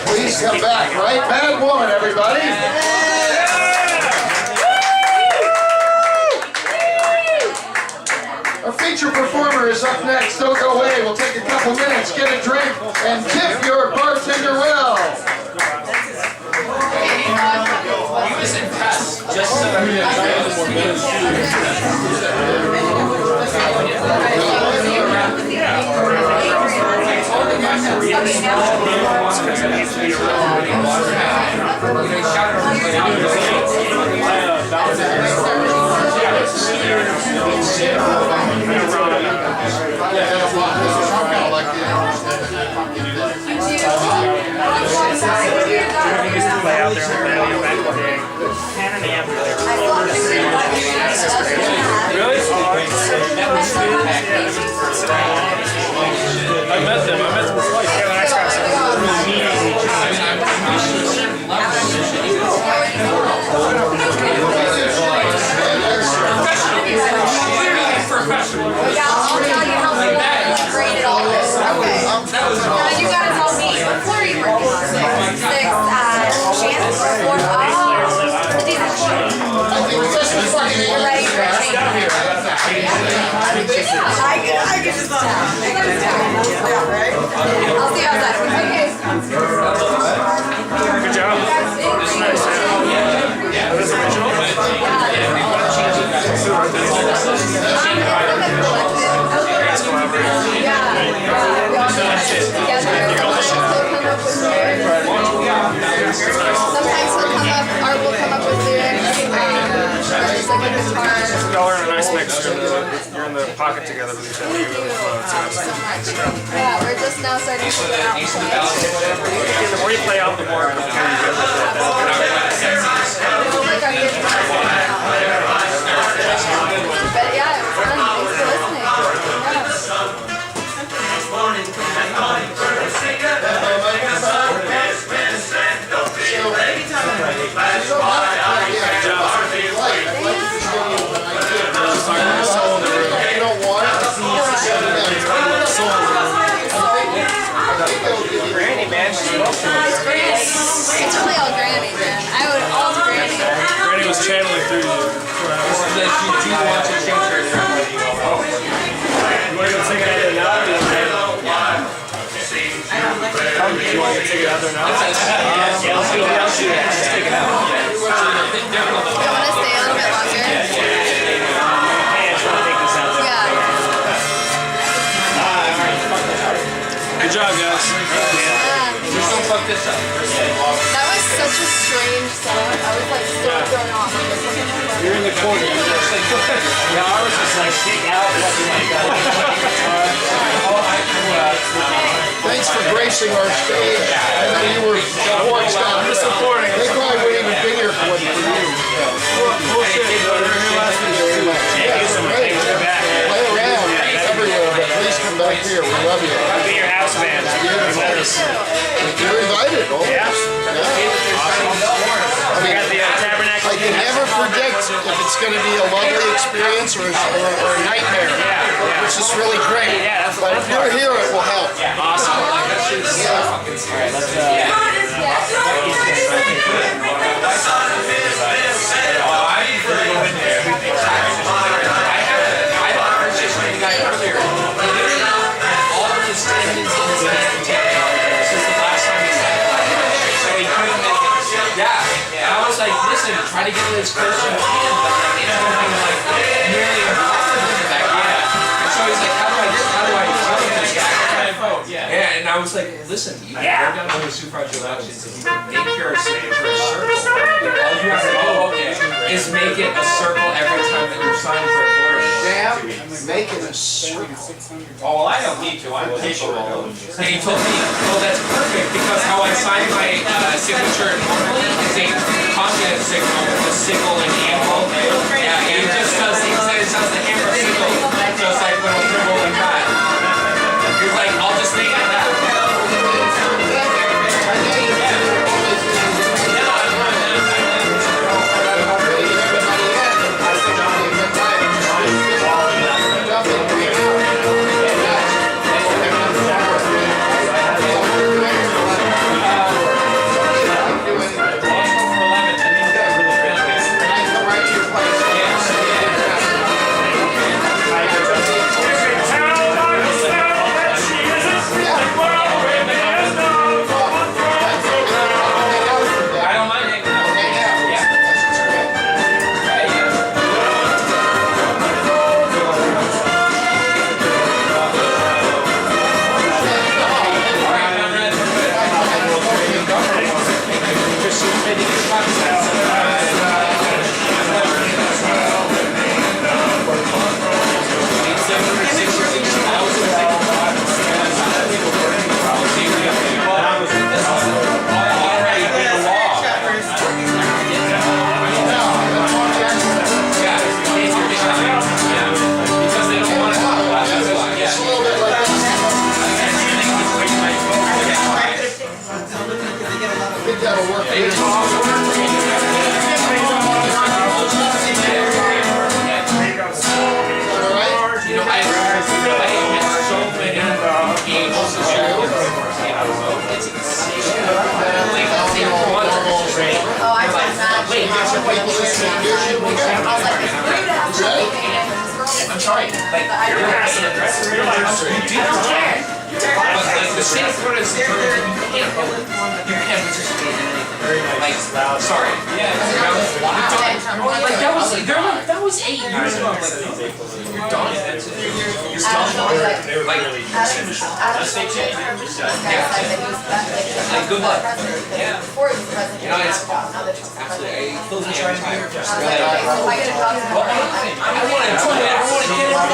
Please come back, right? Bad woman, everybody. Our feature performer is up next. Don't go away. We'll take a couple minutes, get a drink, and tip your bartender well. He was impressed. Just so I met them twice. Yeah, when I started professional. Yeah, I'll tell you how great it all is. Okay. Now you gotta tell me, what floor are you working on? Six, chance for fourth. Oh, decent floor. You're ready for a change. I can just tell. I'll see you outside. Okay. Good job. This is nice. That is original. Sometimes he'll come up, Art will come up with lyrics, just like a guitar. Y'all are in a nice mix. You're in the pocket together with each other. You really flow. It's nice. Yeah, we're just now starting to figure out play. The more you play out, the more you get But yeah, it was fun. Thanks for listening. Granny, man. It's really all Granny, man. I would all to Granny. Granny was channeling through you. That you do want to change your family. You want to go take it out there now? Do you want to take it out there now? Yeah, let's go down to it. Let's take it out. You want to stay a little bit longer? Yeah. Good job, guys. Just don't fuck this up. That was such a strange song. I was like so thrown off. You're in the corner. Yeah, ours was like kick out. Thanks for gracing our stage. I know you were forced out. I'm just supporting. They probably wouldn't even be here for you. Bullshit. You were here last week. Great. Play around everywhere, but please come back here. We love you. I'll be your house band. You're invited. Yeah. I We mean, got the Tabernacle I of can never Hedonism. predict if it's going to be a lovely experience or a nightmare, which is really great. Yeah, that's But if you're here, it will help. Awesome. Try to get it as close as you can, but like, it's going like nearly impossible to back. Yeah. And so he's like, how do I tell this guy? Yeah. And I was like, listen, you can go down to the suffrage elections and you can make your signature a circle. All you have to do is make it a circle every time that you're signing for a voter. Damn, make it a circle. Oh, well, I don't need to. I'm capable of it. And he told me, well, that's perfect because how I sign my signature normally is a communist signal with a sickle and anvil. Yeah, and it just does the hammer signal, just like little dribble and cut. You're like, I'll just make it that. I'm sorry, like, you're not same sort of situation, you can't participate in anything. Like, sorry. Yeah. Like, that was 8 years ago. I'm like, you're done. You're done. Like, good luck. Yeah. You know, it's absolutely. I close me every time. I want to get it. I'm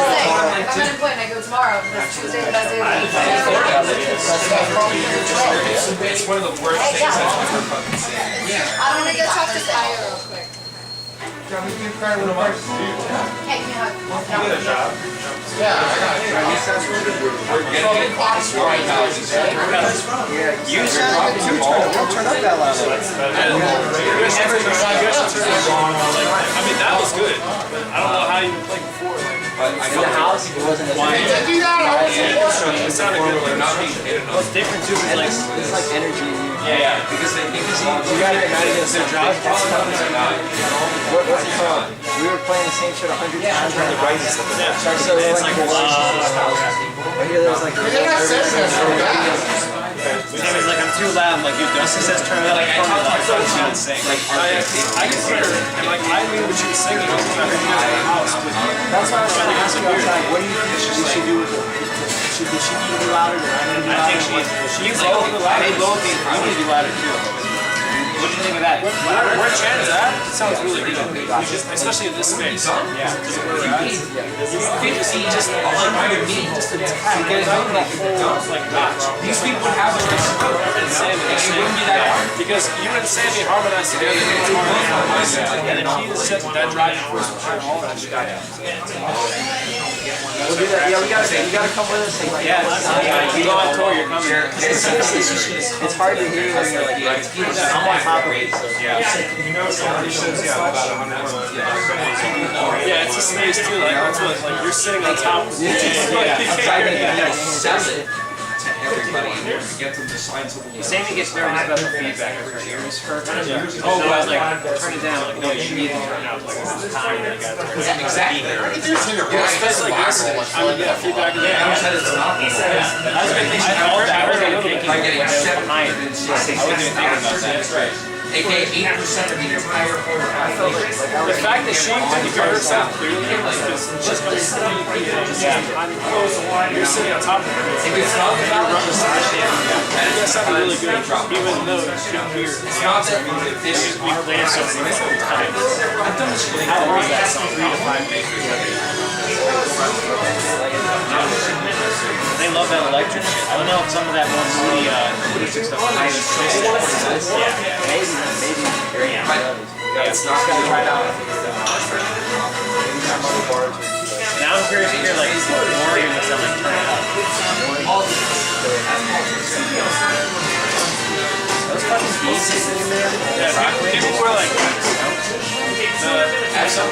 unemployed and I go tomorrow. That's Tuesday, the best day of the week. It's one of the worst things I've ever fucking seen. Yeah. I'm gonna go talk to Fire real quick. Can we give Kyle a hug? Hey, give me a hug. Yeah, I got it. We're getting it right now. You sound like a don't turn up that loud. I mean, that was good. I don't know how you played before. But I know the house wasn't as Do that. It sounded good. Like, not being hit enough. What's different too is like it's like energy. Yeah. because You gotta get mad against their jobs. What's it called? We were playing the same shit 100 times on the right and stuff. Yeah. So it's like I hear there's like They're not saying that so bad. Tammy's like, I'm too loud. I'm like, dude, Dustin says turn it up. Like, I can't sing. Like, I can hear her. And like, I knew what she was singing. I was in the house with you. that's why I was trying to ask you outside, what do you think we should do with it? Should she need to be louder than I need to be louder? I think she's both. They both need. You need to be louder too. What do you think of that? Where Chan's at? It sounds really good. Especially in this space. Yeah. Because of where we're at. You just like me, just attack. Get it out like notch. these people would have the right to go. And Sammy, And it wouldn't be that hard. because you and Sammy harmonized together. And then he just set that driving force behind all that shit. We'll do that. Yeah, you gotta come with us. Like, Yeah, you go on tour, you're coming. it's hard to hear when you're like, I'm on top of it. So. Yeah, it's a space too. Like that's what, like you're sitting on top of it. Sell it to everybody in there to get them to sign something. Sammy gets nervous about the feedback of her ears hurt. Oh, I was like, turn it down. Like, no, you need to turn it up. Like, this is time that you gotta turn it down. Exactly. It's like this. I would get feedback. Yeah, I was thinking. I heard a little bit. By getting seven behind. I wasn't even thinking about that. That's right. AKA 8% of the entire order. The fact that she didn't hear herself clearly, like, just by sitting you're sitting on top of her. If it's not about the That sounded really good. Even though you couldn't hear. it's not that this is We played it so many times. I've done this really How long is that song? 3 to 5 days. They love that electric shit. I don't know if some of that more moody, acoustic stuff. Yeah. Maybe. It's not gonna try it out. Now I'm curious to hear like Morgan would sound like turn it up. Those fucking beats in there. Yeah, people were like, what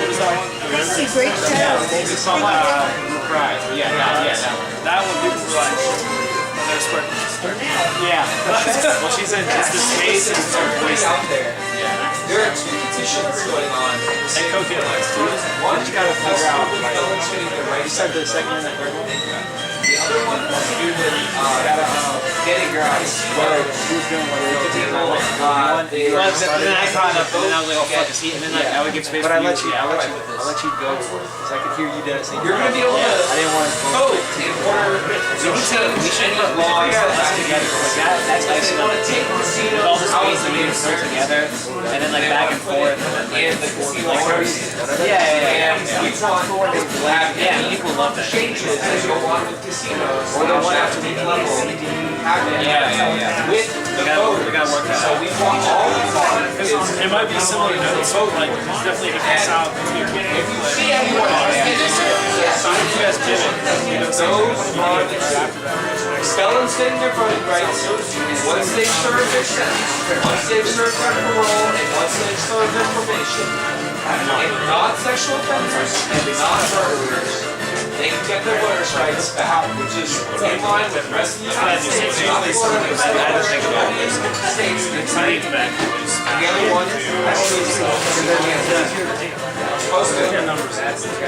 was that one? That's a great show. The song Cry. Yeah, that one. That one people were like, yeah. Well, she said it's the space and it's her voice out there. Yeah. There are two petitions going on. And cocaine likes too. One, you gotta figure out. demonstrating the right You said the second and the third one? The other one has to do with getting your eyes. Who's doing what? Well, then I caught up and then I was like, oh fuck, is he? And then like, I would give space But for I let you go. go for it. Because I could hear you dancing. You're gonna be able to I didn't want to. vote in order to change any laws Together. Like that's Like they want to take With casinos all the out space of that we the put together, and then like back and forth, and then in the casino owners. yeah. And we want to have Yeah, any people love that. changes that go on with casinos. Or the one after the level. With the voters. We gotta work that So out. we want all the voters. It might be similar to this, like it's definitely a different sound. If you see anyone else in this area, sign You guys did it. those are the spell and state their voting rights. And once they've served their sentence, once they've served their parole, and once they've served their probation, if not sexual offenders and not murderers, they can get their voters' rights back, which is in line with the rest of the United States, not the United States. And the other one, post it.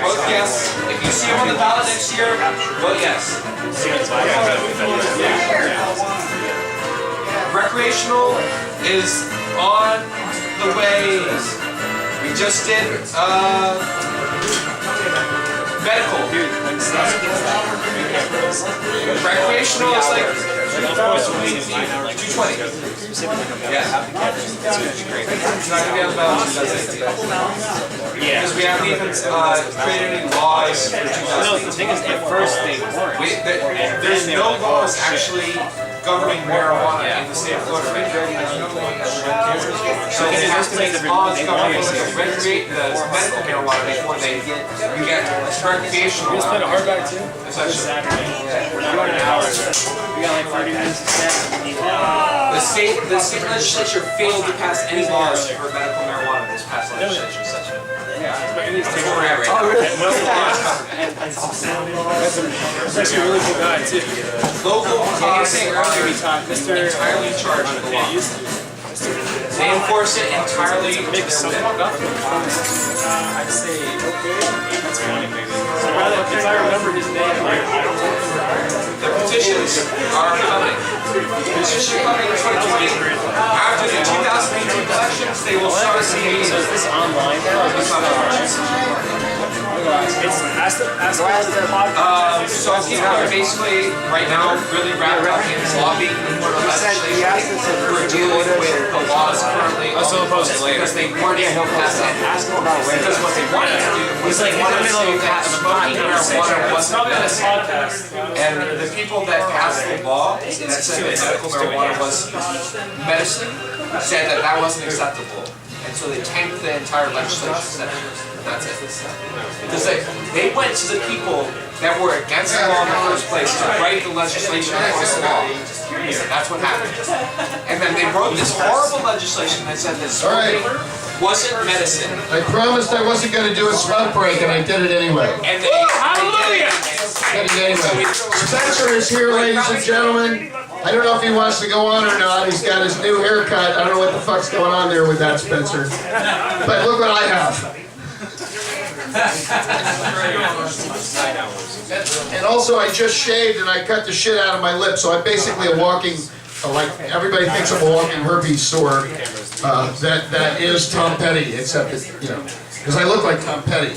Vote yes. If you see him on the ballot next year, vote yes. recreational is on the way. We just did medical. Recreational is like 220. Yeah. It's not gonna be on the ballot in 2018. Because we haven't even created any laws for 2018. No, the thing is, at first they weren't. There's no laws actually governing marijuana in the state of Florida right now. So they have to make laws governing the medical marijuana before they you get recreational. We just played a hardback too. Essentially. We're not running an hour. We got like 30 minutes to set. The state legislature failed to pass any laws for medical marijuana this past legislature session. That's where we're at right now. He's actually a really cool guy too. Local laws are entirely in charge of the law. They enforce it entirely to their will. I'd say, that's funny. If I remember his name, The petitions are coming. Petitions are coming in 2020. After the 2018 elections, they will start the meeting. is this online now? It's So people are basically, right now, really wrapped up in lobbying for the legislation for dealing with the laws currently on the books because they weren't able to pass it. Because what they wanted to do was they wanted to say that smoking marijuana wasn't medicine. And the people that passed the law that said that medical marijuana was medicine said that that wasn't acceptable. And so they tanked the entire legislation session. That's it. Because they went to the people that were against the law in the first place to write the legislation against the law. That's what happened. And then they wrote this horrible legislation that said that smoking wasn't medicine. I promised I wasn't going to do a smoke break, and I did it anyway. And they did it anyway. Spencer is here, ladies and gentlemen. I don't know if he wants to go on or not. He's got his new haircut. I don't know what the fuck's going on there with that, Spencer. But look what I have. And also, I just shaved and I cut the shit out of my lip, so I'm basically a walking, like everybody thinks I'm a walking herpes sore. That is Tom Petty, except that, you know, because I look like Tom Petty.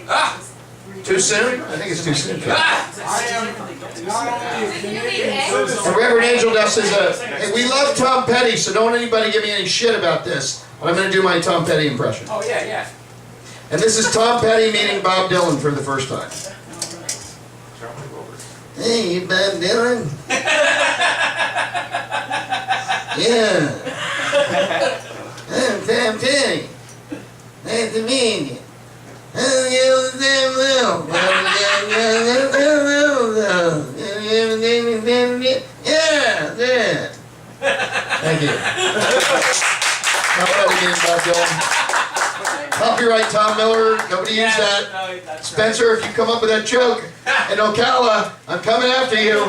Ah! Too soon? I think it's too soon. Ah! And Reverend Angel Duff says, hey, we love Tom Petty, so don't anybody give me any shit about this. But I'm going to do my Tom Petty impression. Oh, yeah, yeah. And this is Tom Petty meeting Bob Dylan for the first time. Hey, Bob Dylan. Yeah. I'm Tom Petty. Nice to meet you. Yeah, there. Thank you. Copyright Tom Miller. Nobody use that. Spencer, if you come up with that joke in Ocala, I'm coming after you.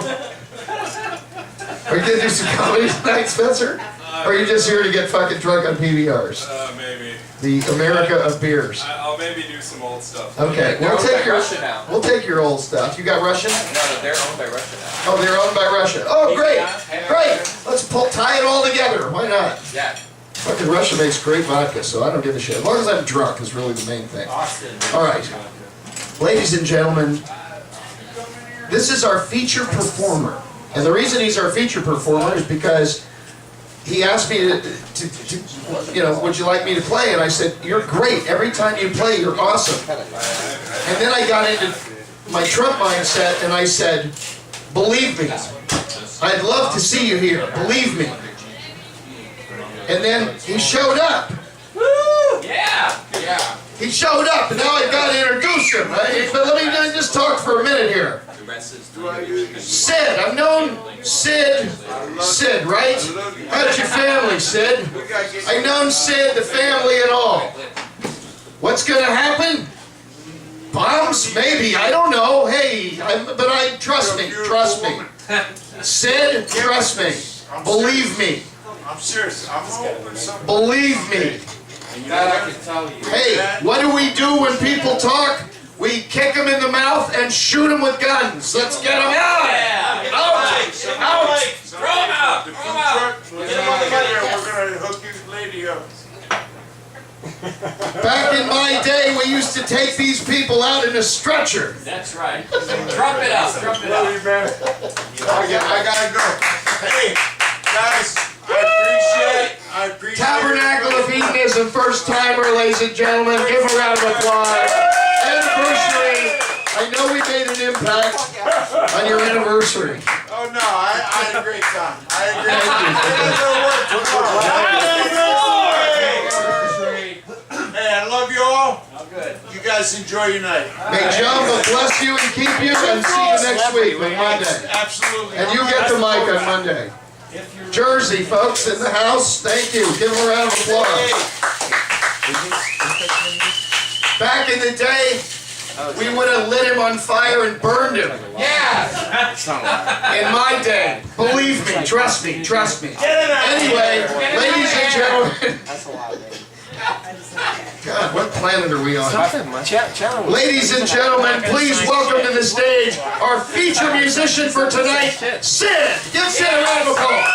Are you gonna do some comedy tonight, Spencer? Or are you just here to get fucking drunk on PBRs? Maybe. The America of beers. I'll maybe do some old stuff. Okay, we'll take your old stuff. You got Russian? No, they're owned by Russia now. Oh, they're owned by Russia. Oh, great, great. Let's tie it all together. Why not? Yeah. Fucking Russia makes great vodka, so I don't give a shit. As long as I'm drunk is really the main thing. All right, ladies and gentlemen, this is our feature performer, and the reason he's our feature performer is because he asked me to you know, would you like me to play? And I said, you're great. Every time you play, you're awesome. And then I got into my Trump mindset, and I said, believe me, I'd love to see you here. Believe me. And then he showed up. Woo! Yeah! Yeah. He showed up, and now I've got to introduce him. Right? But let me just talk for a minute here. Sid, I've known Sid, right? How's your family, Sid? I've known Sid, the family and all. What's going to happen? Bombs? Maybe, I don't know. Hey, trust me. Sid, trust me. Believe me. I'm serious. I'm hoping something. Believe me. That I can tell you. Hey, what do we do when people talk? We kick them in the mouth and shoot them with guns. Let's get them out. Yeah. Out. Back in my day, we used to take these people out in a stretcher. That's right. Drop it out. Drop it out. I gotta go. Hey, guys, I appreciate Tabernacle of Hedonism, first timer, ladies and gentlemen. Give a round of applause. Anniversary. I know we made an impact on your anniversary. Oh no, I had a great time. I had a great time. Hey, I love you all. Good. You guys enjoy your night. May Jehovah bless you and keep you, and see you next week on Monday. Absolutely. And you get the mic on Monday. Jersey, folks, in the house, thank you. Give them a round of applause. Back in the day, we would have lit him on fire and burned him. Yeah. In my day. Believe me, trust me, trust me. Anyway, ladies and gentlemen. That's a lot, man. God, what planet are we on? Nothing much. Ladies and gentlemen, please welcome to the stage our feature musician for tonight, Sid. Give Sid a round of applause.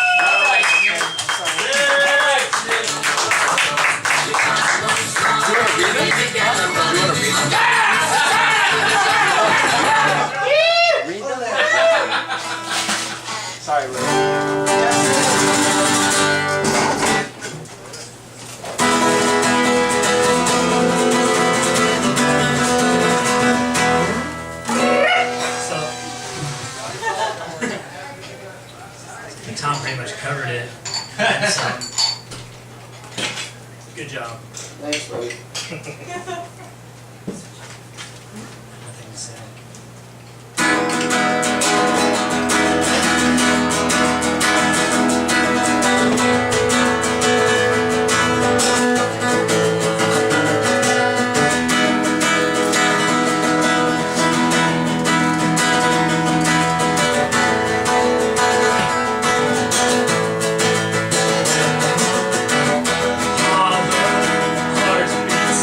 Sorry, Will. Tom pretty much covered it. So, good job. Thanks, buddy. Nothing to say. Hearts beats,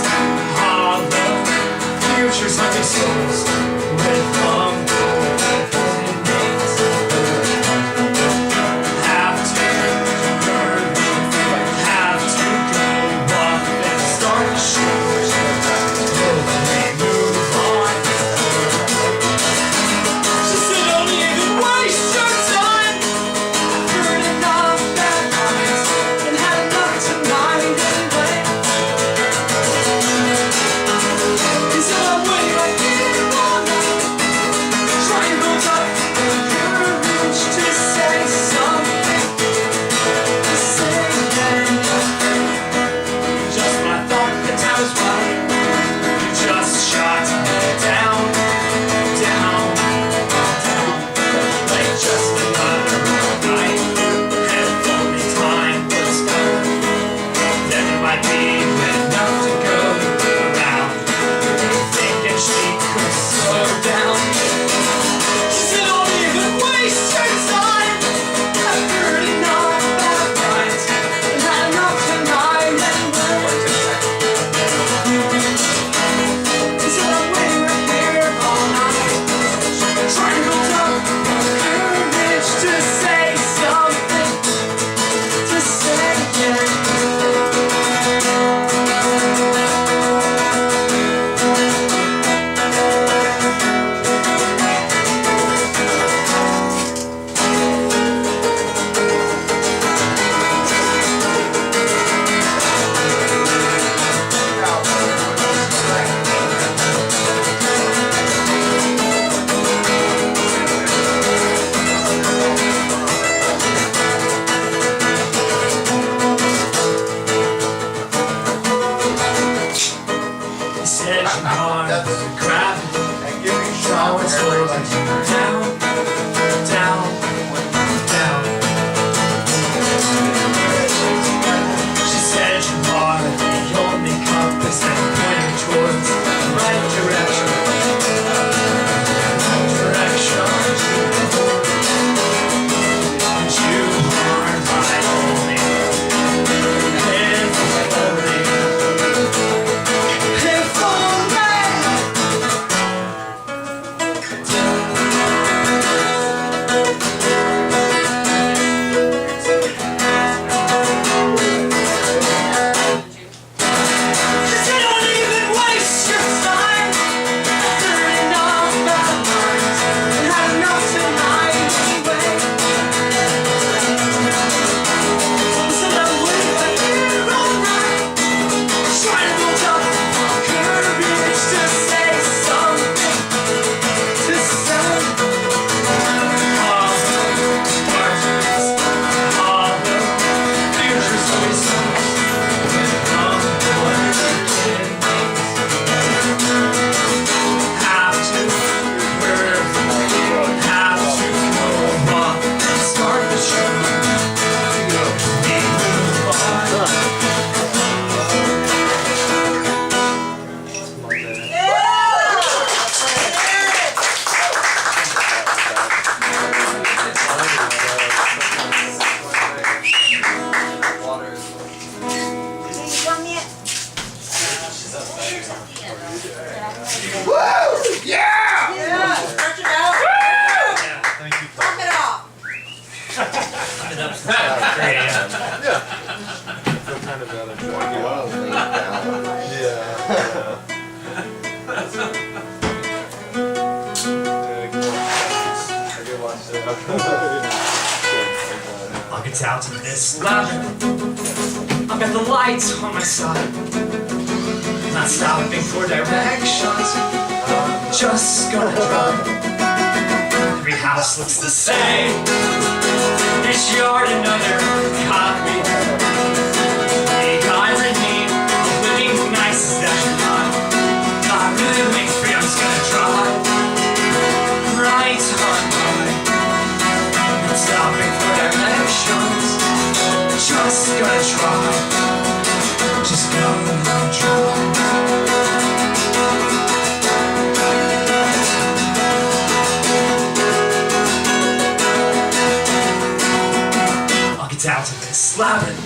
I'll get out of this labyrinth. I've got the lights on my side. Not stopping for directions. Just gonna drive. Every house looks the same. This yard another copy. The irony of living nice is that you're not really living free. I'm just gonna drive right on by. Not stopping for directions. Just gonna try. Just gonna try. Out of this labyrinth.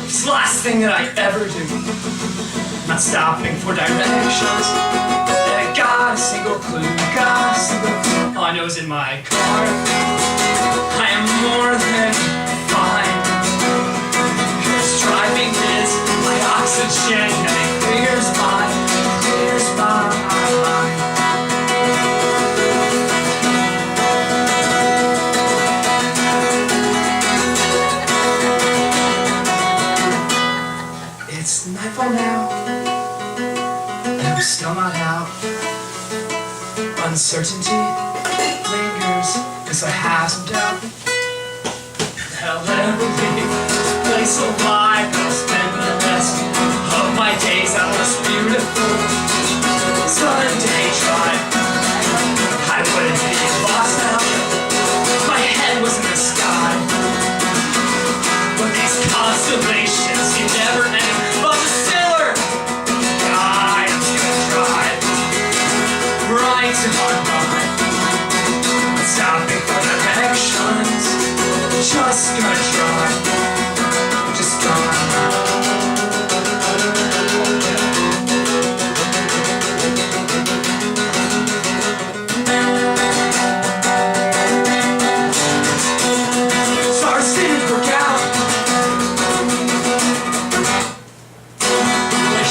It's the last thing that I ever do. Not stopping for directions. I got a single clue. Got a single clue. All I know is in my car. I am more than fine. Cause driving is my oxygen and it clears my mind. It's nightfall now, and I'm still not out. Uncertainty lingers, cause I have some doubt. Hell, ever leave this place alive, and I'll spend the rest of my days out this beautiful Sunday drive. I wouldn't be lost now, my head was in the sky. But these constellations, you never end. Stopping for directions. Just gonna try. Just gonna. Stars didn't work out.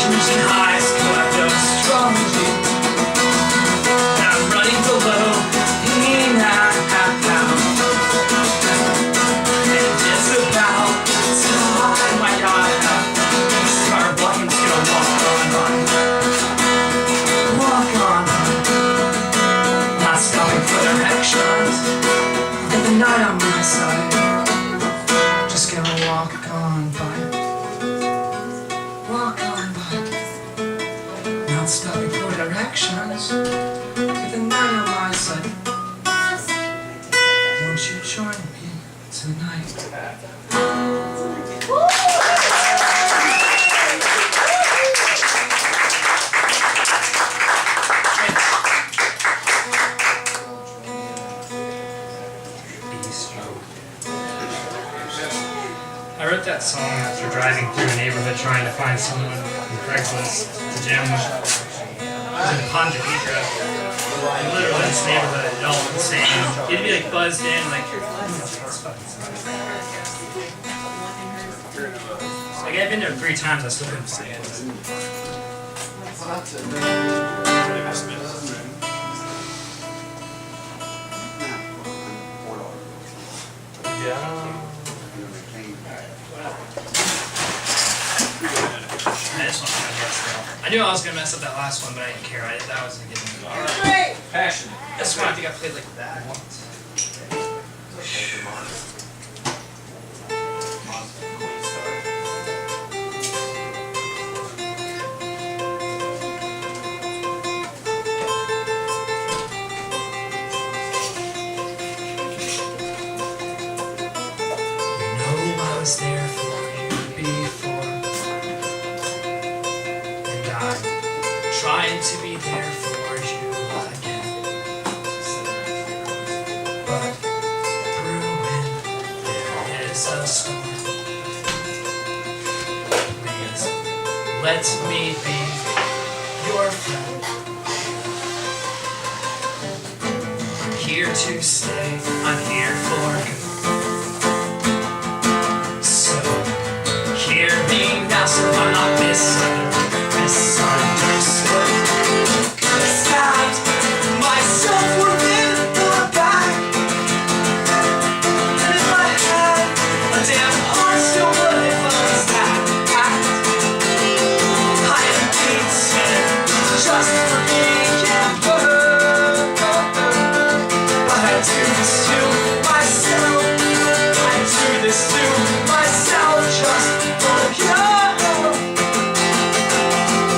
Reaching highs cut those strong jeans. Night on my side, just gonna walk on by, not stopping for directions, with the night on my side. Won't you join me tonight? I wrote that song after driving through a neighborhood trying to find someone on Craigslist to jam with. I was in Ponte Vedra, and literally this neighborhood, it all looked the same. You'd be like buzzed in, like, like I've been there 3 times, I still couldn't find it. Yeah. I knew I was gonna mess up that last one, but I didn't care. That was a good one. Great. Passionate. That's why I think I played like that. You know I was there for you before. Trying to be there for you again, but brewing, there is a storm. Please let me be your friend. I'm here to stay, I'm here for good. So hear me now, so I'm not misunderstood. Stabbed myself within the back. to myself. I do this to myself just for you.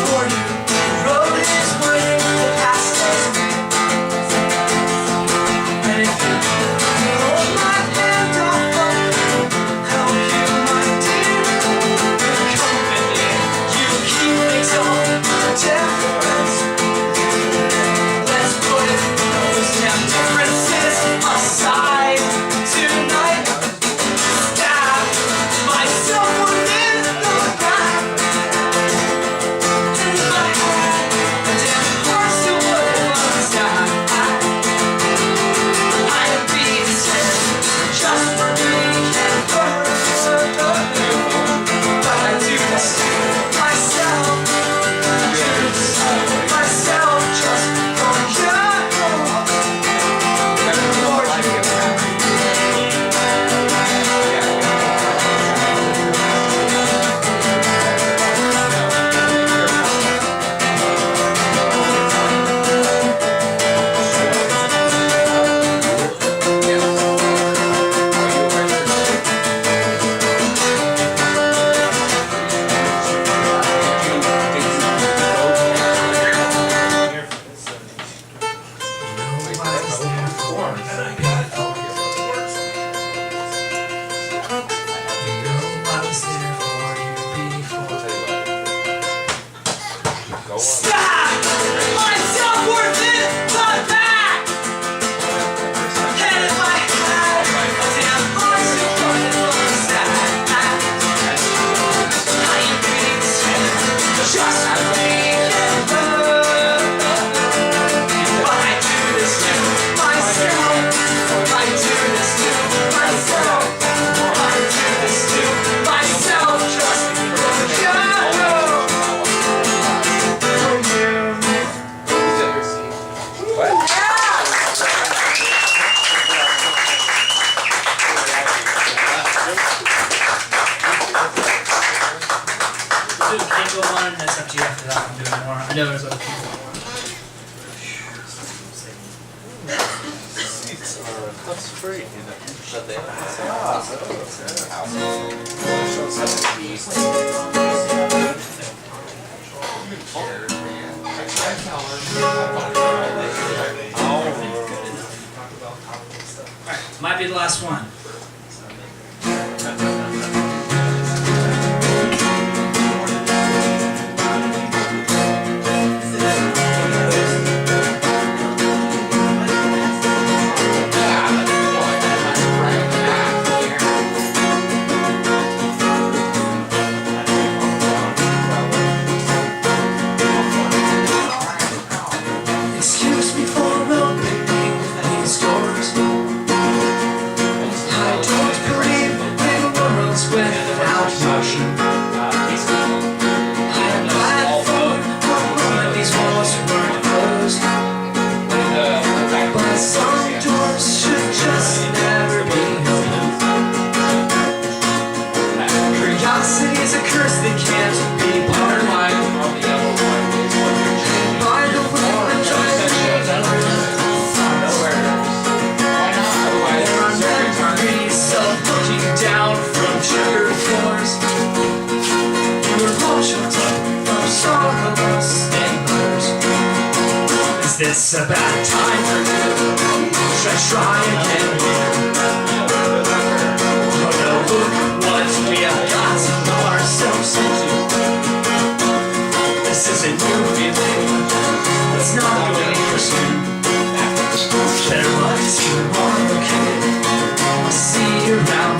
For you, the road is winding, the past is and if you hold my hand, I'll help you, my dear. Company, you keep things on difference. Let's put those damn differences aside tonight. Stab myself within the back. In my head, a damn horse to work inside. I am beaten just for being hurt. But I do this to myself. Myself just for you. Stop! Myself worth it, but back! Head in my head, a damn voice to run alongside. I am beaten just for being hurt. But I do this to myself. I do this to myself. I do this to myself just for you. Can't go on, that's up to you after that. I'm doing more. I know there's other people. Alright, might be the last one. Excuse me for opening these doors. I don't believe in worlds without motion. I am glad for when these walls weren't closed. But some doors should just never be opened. Curiosity's a curse that can't be pardoned. By the way, I'm trying to of looking down from sugar floors. Your emotions from sorrows and blues. Is this a bad time for you? Should I try again here? Oh no, look what we have gotten ourselves into. This is a new feeling. Let's not go any pursuit. Better lights for tomorrow, kid. I'll see you around.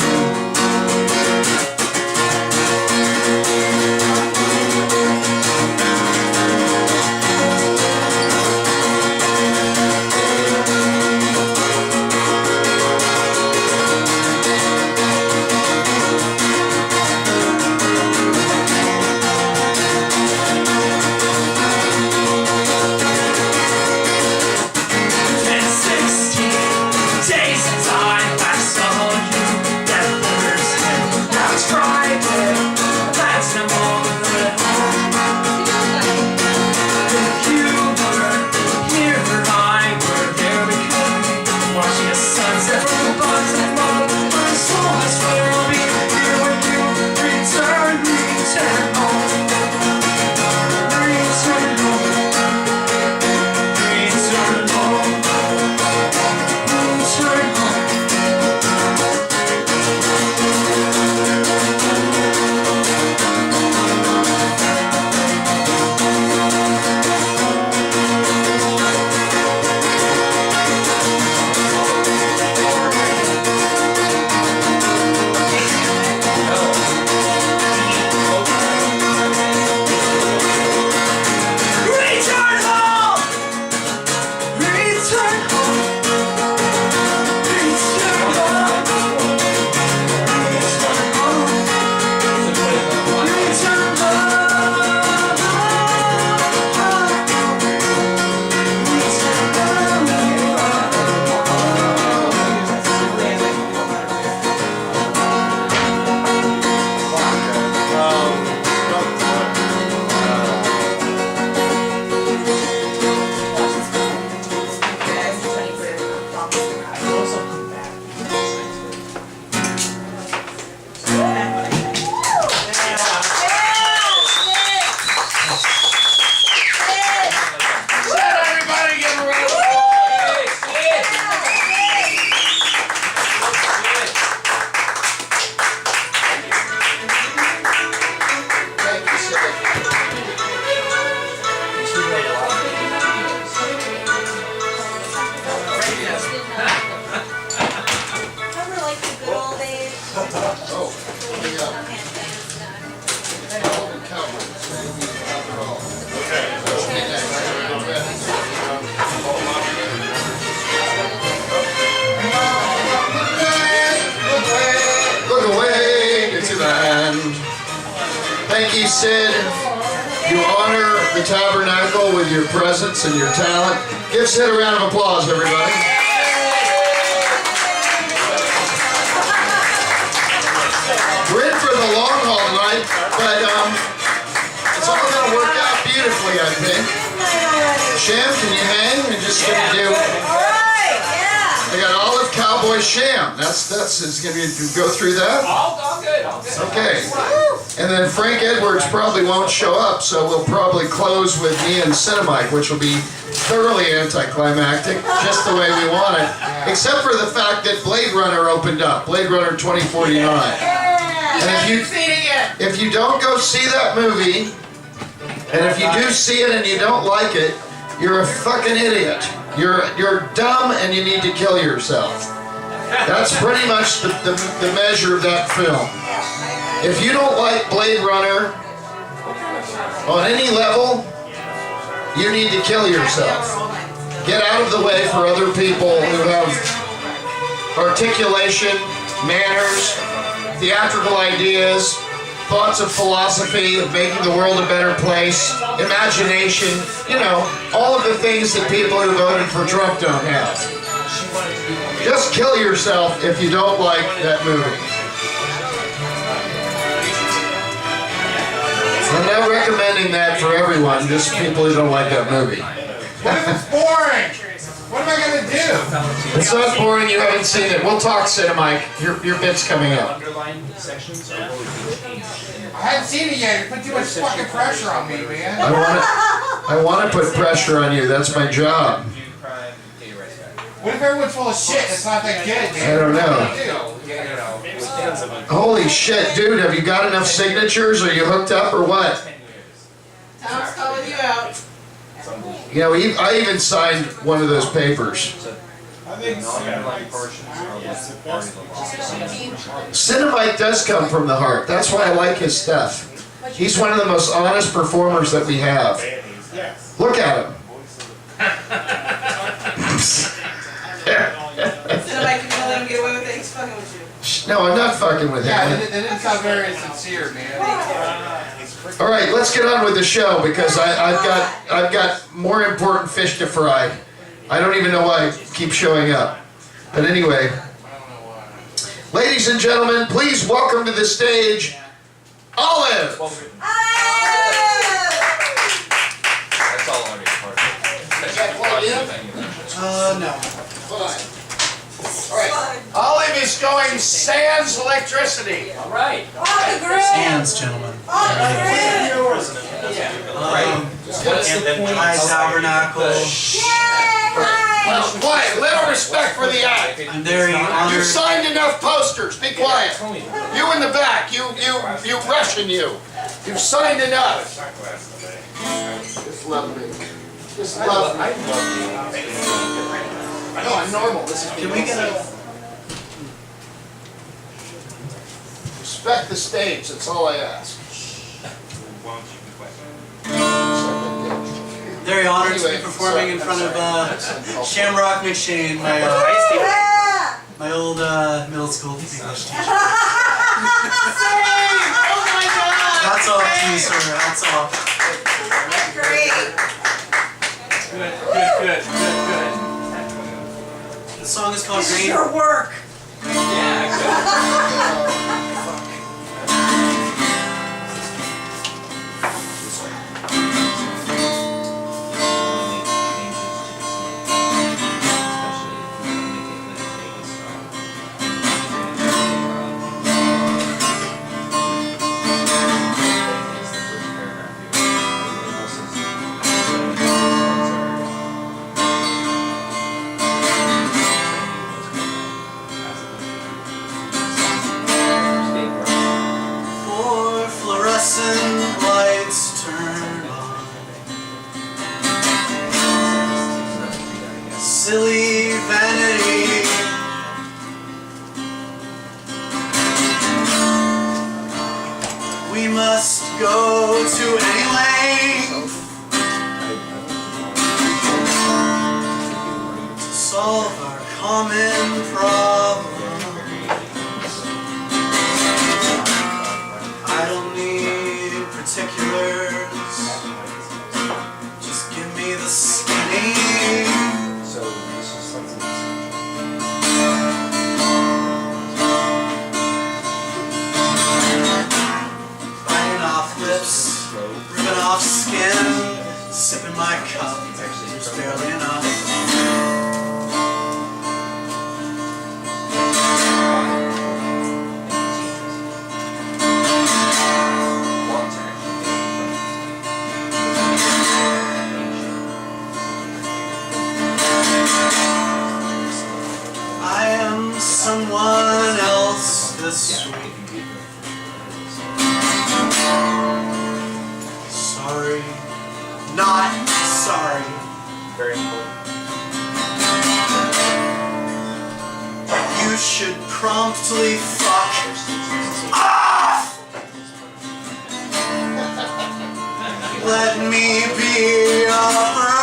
also combative. Everybody give a round of applause. Thank you, sir. Remember like the good old days? Oh, we got Calvin Cowboys, so you need to have it all. Okay, look away to the end. Thank you, Sid. You honor the tabernacle with your presence and your talent. Give Sid a round of applause, everybody. We're in for the long haul tonight, but it's all going to work out beautifully, I think. Sham, can you hang? We're just going to do. Alright, yeah. I got Olive Cowboy Sham. That's it's going to go through that. All good, all good. Okay. And then Frank Edwards probably won't show up, so we'll probably close with me and Cinemike, which will be thoroughly anticlimactic, just the way we want it. Except for the fact that Blade Runner opened up, Blade Runner 2049. And if you don't go see that movie, and if you do see it and you don't like it, you're a fucking idiot. You're dumb and you need to kill yourself. That's pretty much the measure of that film. If you don't like Blade Runner on any level, you need to kill yourself. Get out of the way for other people who have articulation, manners, theatrical ideas, thoughts of philosophy, of making the world a better place, imagination, you know, all of the things that people who voted for Trump don't have. Just kill yourself if you don't like that movie. I'm not recommending that for everyone, just people who don't like that movie. What if it's boring? What am I gonna do? It's not boring, you haven't seen it. We'll talk, Cinemike. Your bit's coming up. Underlined sections are I haven't seen it yet. You put too much fucking pressure on me, man. I want to put pressure on you. That's my job. What if everyone's full of shit? It's not that good, man. I don't know. What do you do? Holy shit, dude. Have you got enough signatures? Are you hooked up or what? Tom's calling you out. You know, I even signed one of those papers. I think Cinemike does come from the heart. That's why I like his stuff. He's one of the most honest performers that we have. Look at him. Somebody can let him get away with it. He's fucking with you. No, I'm not fucking with Yeah, him. it didn't sound very sincere, man. All right, let's get on with the show because I've got more important fish to fry. I don't even know why I keep showing up. But anyway, ladies and gentlemen, please welcome to the stage, Olive. That's all on your part. No. Fine. All right. Olive is going sans electricity. All right. Off the grid! Hands, gentlemen. Off the grid! Hi, Tabernacle. Quiet, little respect for the act. I'm very honored. You've signed enough posters. Be quiet. You in the back. You Russian you. You've signed enough. Just love me. Just love me. No, I'm normal. This is Can we get a... respect the stage. That's all I ask. Very honored to be performing in front of Shamrock McShane, my old middle school English teacher. Oh my god! Hats off to you, sir. Hats off. Great! Good. The song is called This is Green. your work! Yeah, good. we must go to any length to solve our common problem. I don't need particulars, just give me the skinny. Biting off lips, ripping off skin, sipping my cup, there's barely enough. I am someone else this week. Sorry, not sorry. Very important. You should promptly fuck off! Let me be a bird.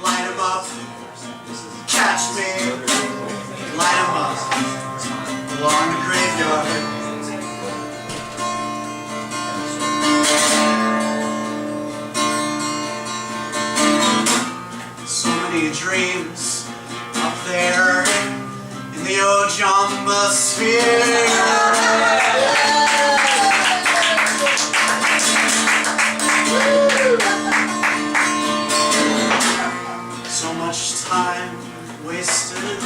Light 'em up, catch me, light 'em up along the graveyard. So many dreams up there in the Ojamba sphere. So much time wasted,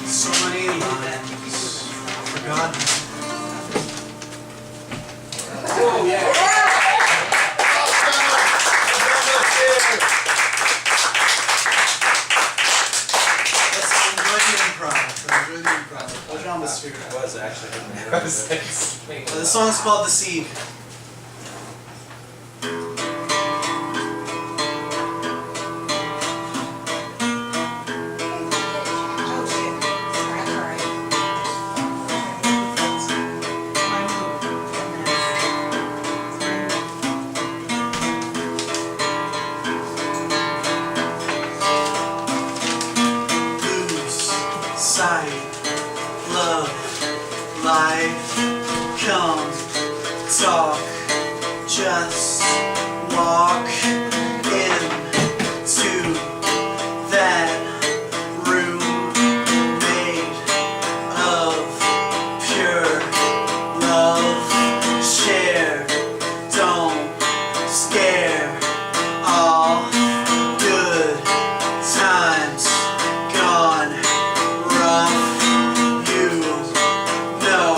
so many lines forgotten. Let's enjoy the improv. Enjoy the improv. Ojamba sphere. It was actually. The song's called The Seed. Oh shit. Alright. Lose sight, love, life, come, talk, just walk into that room made of pure love. Share, don't scare, all good times gone rough. You know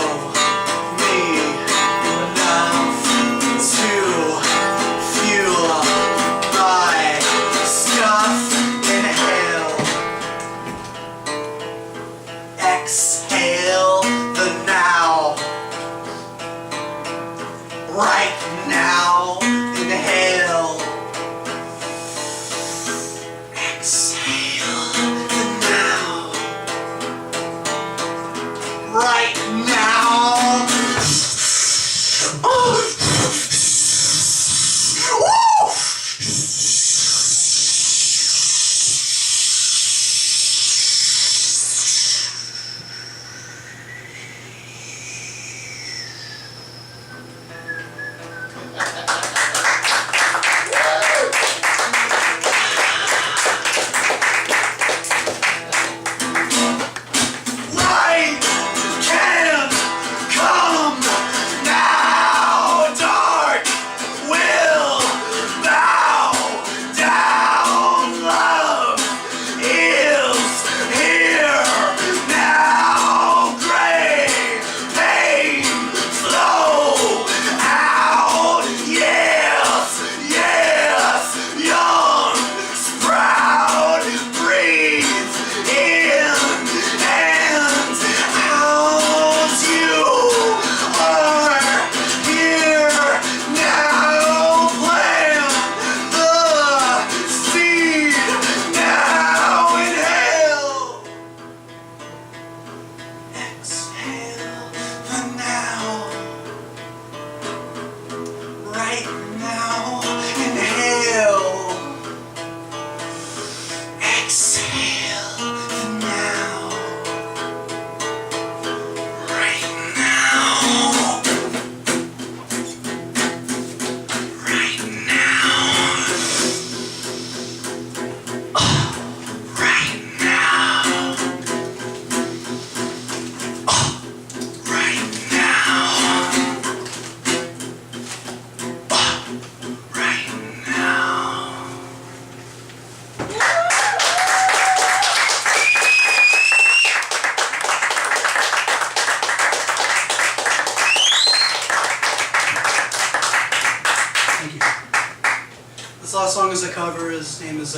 cover. His name is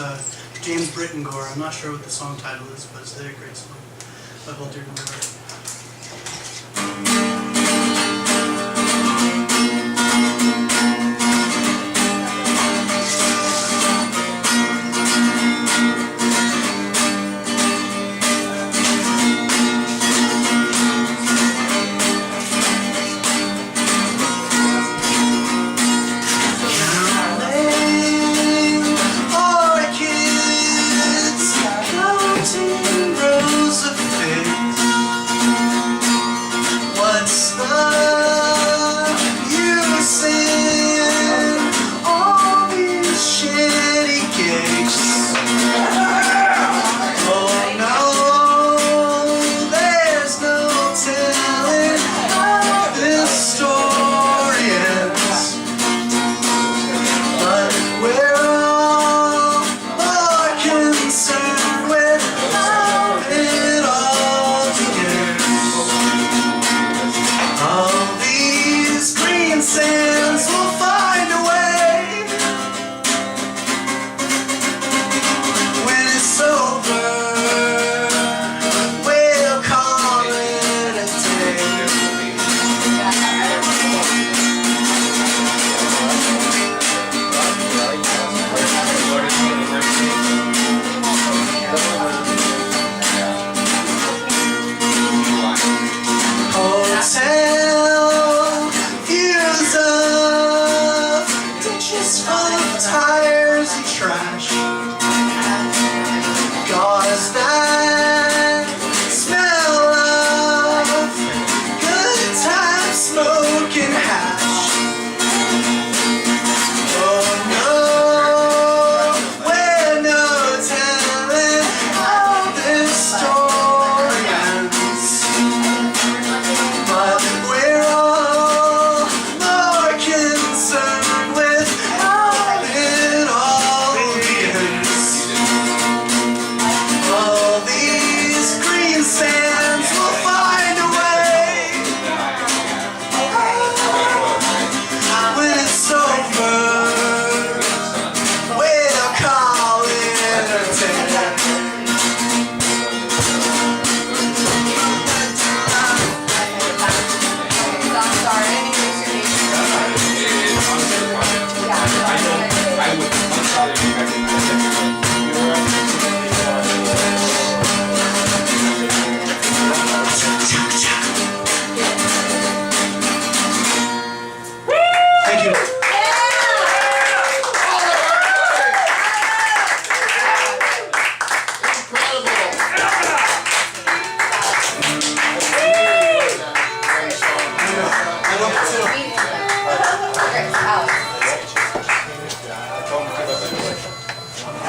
James Brittengore. I'm not sure what the song title is, but it's a very great song by Hold Dear to My Heart.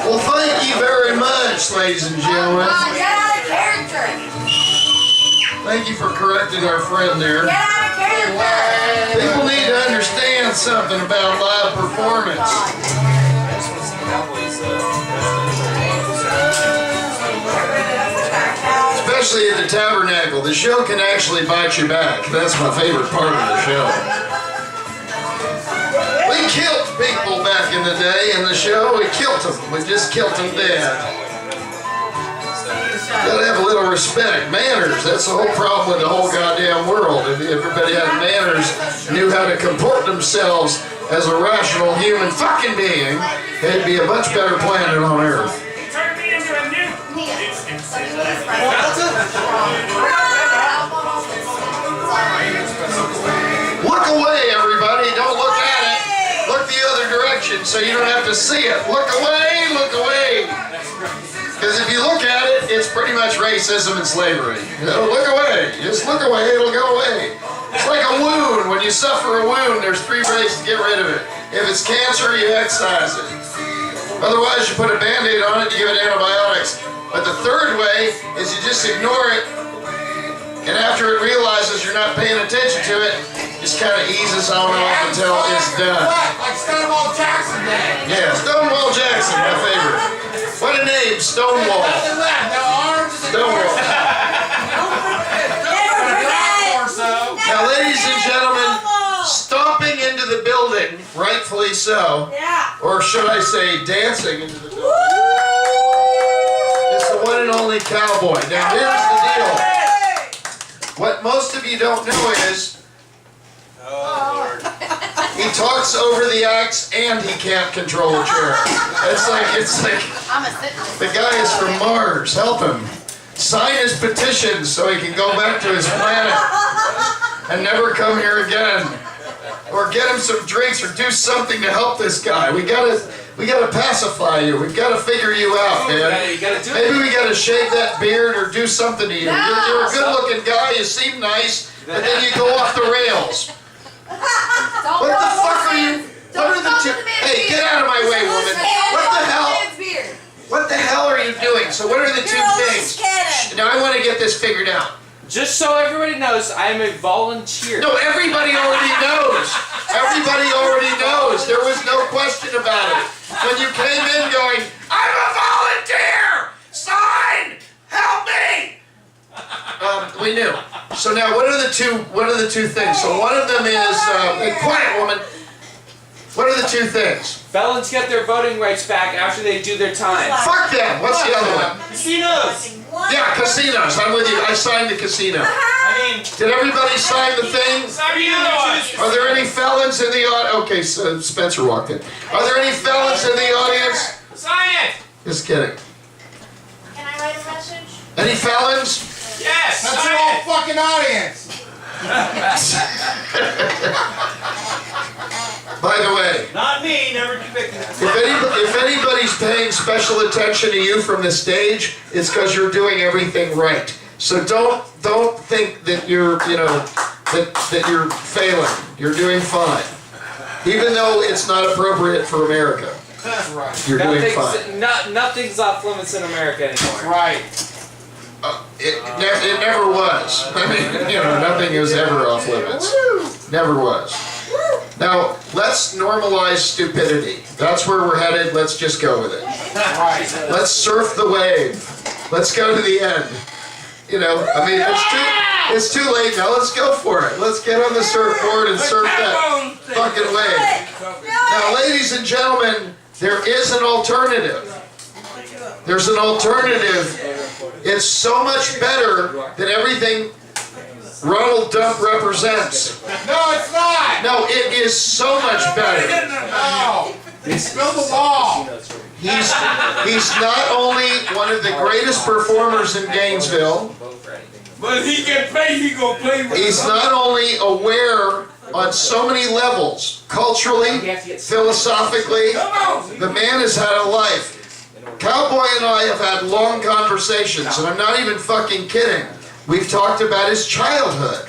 Well, thank you very much, ladies and gentlemen. Get out of character. Thank you for correcting our friend there. Get out of character. People need to understand something about live performance. Especially at the Tabernacle. The show can actually bite you back. That's my favorite part of the show. We killed people back in the day in the show. We killed them. We just killed them dead. Gotta have a little respect. Manners. That's the whole problem with the whole goddamn world. If everybody had manners, knew how to comport themselves as a rational human fucking being, it'd be a much better planet on Earth. Look away, everybody. Don't look at it. Look the other direction so you don't have to see it. Look away, look away. Because if you look at it, it's pretty much racism and slavery. You know, look away. Just look away, it'll go away. It's like a wound. When you suffer a wound, there's 3 ways to get rid of it. If it's cancer, you excise it. Otherwise, you put a Band-Aid on it, you give it antibiotics. But the third way is you just ignore it, and after it realizes you're not paying attention to it, just kind of eases on off until it's done. Like Stonewall Jackson did. Yeah, Stonewall Jackson, my favorite. What a name, Stonewall. Nothing left. No arms. Stonewall. Now, ladies and gentlemen, stomping into the building rightfully so. Yeah. Or should I say dancing into the building. It's the one and only Cowboy. Now here's the deal. What most of you don't know is he talks over the acts and he can't control a chair. It's like I'm a sitting. the guy is from Mars. Help him. Sign his petition so he can go back to his planet and never come here again. Or get him some drinks or do something to help this guy. We gotta pacify you. We've gotta figure you out, man. You gotta do it. Maybe we gotta shave that beard or do something to you. You're a good-looking guy. You seem nice, but then you go off the rails. Don't What the promote fuck are you? Sans. What are the two? Hey, get out of my way, woman. What the hell? What the hell are you doing? So what are the two things? Now I want to get this figured out. Just so everybody knows, I am a volunteer. No, everybody already knows. Everybody already knows. There was no question about it. When you came in going, I'm a volunteer! Sign! Help me! We knew. So now what are the two things? So one of them is, hey, quiet woman. What are the two things? Felons get their voting rights back after they do their time. Fuck them. What's the other one? Casinos! Yeah, casinos. I'm with you. I signed the casino. Did everybody sign the thing? Are there any felons in the audience? Okay, so Spencer walked in. Are there any felons in the audience? Sign it! Just kidding. Can I write a message? Any felons? Yes! That's sign your whole it. fucking audience. By the way, Not me, never convicted. if anybody's paying special attention to you from the stage, it's because you're doing everything right. So don't think that you're that you're failing. You're doing fine, even though it's not appropriate for America. That's right. You're doing fine. Nothing's off limits in America anymore. Right. It never was. I mean, nothing is ever off limits. Never was. Now, let's normalize stupidity. That's where we're headed. Let's just go with it. Right. Let's surf the wave. Let's go to the end. I mean, it's too late now. Let's go for it. Let's get on the surfboard and surf that fucking wave. Now, ladies and gentlemen, there is an alternative. There's an alternative. It's so much better than everything Ronald Dump represents. No, it's not. No, it is so much better. No. Spill the ball. He's not only one of the greatest performers in Gainesville, But he can play, he gonna play with he's not only aware on so many levels, culturally, philosophically, the man has had a life. Cowboy and I have had long conversations, and I'm not even fucking kidding. We've talked about his childhood.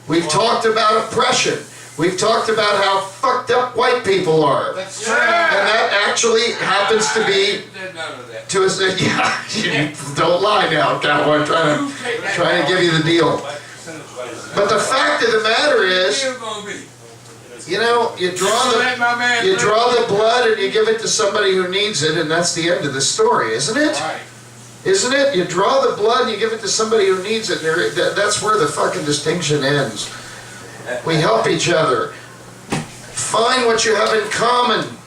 We've talked about oppression. We've talked about how fucked up white people are. That's true. And that actually happens to be to us. Yeah, don't lie now, Cowboy. I'm trying to give you the deal. But the fact of the matter is, you draw the blood and you give it to somebody who needs it, and that's the end of the story, isn't it? Isn't it? You draw the blood and you give it to somebody who needs it. That's where the fucking distinction ends. We help each other. Find what you have in common.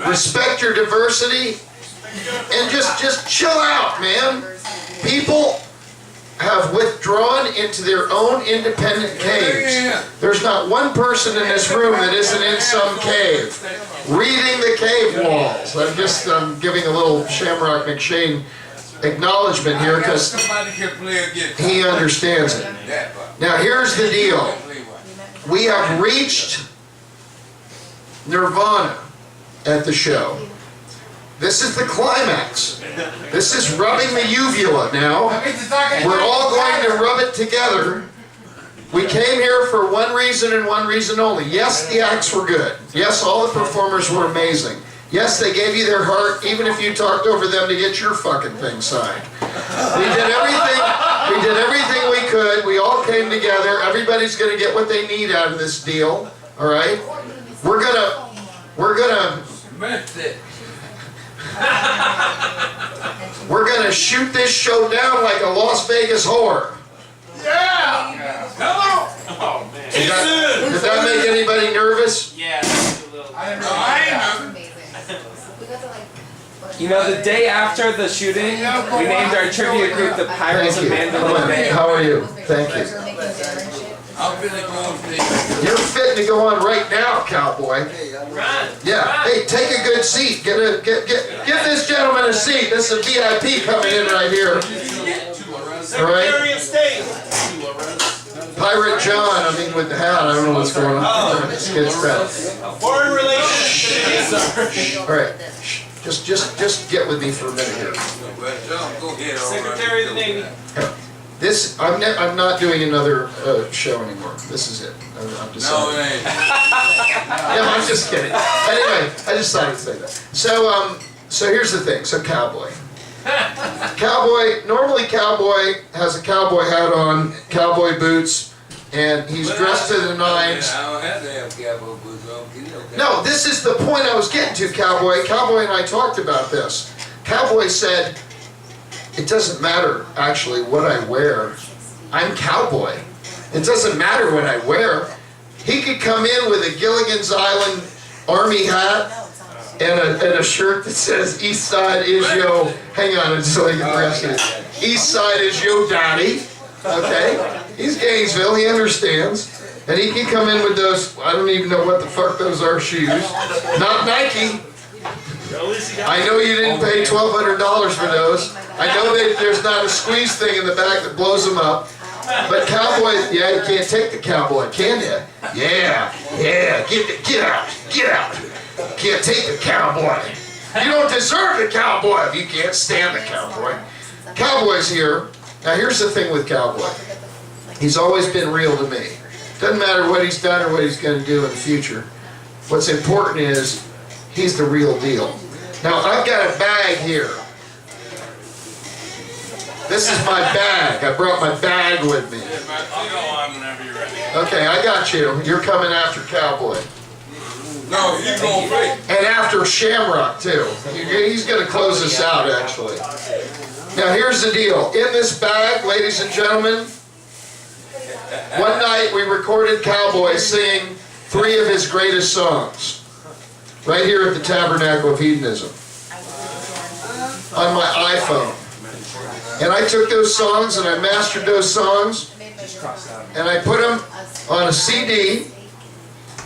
Respect your diversity. And just chill out, man. People have withdrawn into their own independent caves. There's not one person in this room that isn't in some cave, reading the cave walls. I'm giving a little Shamrock McShane acknowledgement here because he understands it. Now here's the deal. We have reached nirvana at the show. This is the climax. This is rubbing the uvula now. We're all going to rub it together. We came here for one reason and one reason only. Yes, the acts were good. Yes, all the performers were amazing. Yes, they gave you their heart, even if you talked over them to get your fucking thing signed. We did everything we could. We all came together. Everybody's going to get what they need out of this deal. All right? We're gonna shoot this show down like a Las Vegas whore. Yeah! Come on! Oh, man. Did that make anybody nervous? Yeah, a little. You know, the day after the shooting, we named our trivia group the Pirates of Mandalay Bay. How are you? Thank you. You're fitting to go on right now, cowboy. Yeah. Hey, take a good seat. Give this gentleman a seat. This is a VIP coming in right here. All right. Pirate John, I mean with the hat, I don't know what's going on. It's good stuff. Foreign relations. All right. Just get with me for a minute here. Secretary of the Navy. This, I'm not doing another show anymore. This is it. I'm deciding. No, it ain't. No, I'm just kidding. Anyway, I just thought I'd say that. So here's the thing. So cowboy. Normally cowboy has a cowboy hat on, cowboy boots, and he's dressed to the nines. I don't have to have cowboy boots on. No, this is the point I was getting to, Cowboy. Cowboy and I talked about this. Cowboy said, it doesn't matter actually what I wear. I'm cowboy. It doesn't matter what I wear. He could come in with a Gilligan's Island Army hat and a shirt that says East Side is yo, hang on until I get the rest of it. East Side is yo daddy. Okay? He's Gainesville, he understands. And he can come in with those, I don't even know what the fuck those are, shoes. Not Nike. I know you didn't pay $1,200 for those. I know that there's not a squeeze thing in the back that blows them up. But cowboy, yeah, you can't take the cowboy, can you? Yeah, get out. Can't take the cowboy. You don't deserve the cowboy if you can't stand the cowboy. Cowboy's here. Now here's the thing with cowboy. He's always been real to me. Doesn't matter what he's done or what he's going to do in the future. What's important is he's the real deal. Now I've got a bag here. This is my bag. I brought my bag with me. Okay, I got you. You're coming after Cowboy. No, you gonna wait. And after Shamrock too. He's going to close us out actually. Now here's the deal. In this bag, ladies and gentlemen, one night we recorded Cowboy singing 3 of his greatest songs. Right here at the Tabernacle of Hedonism. On my iPhone. And I took those songs and I mastered those songs. And I put them on a CD.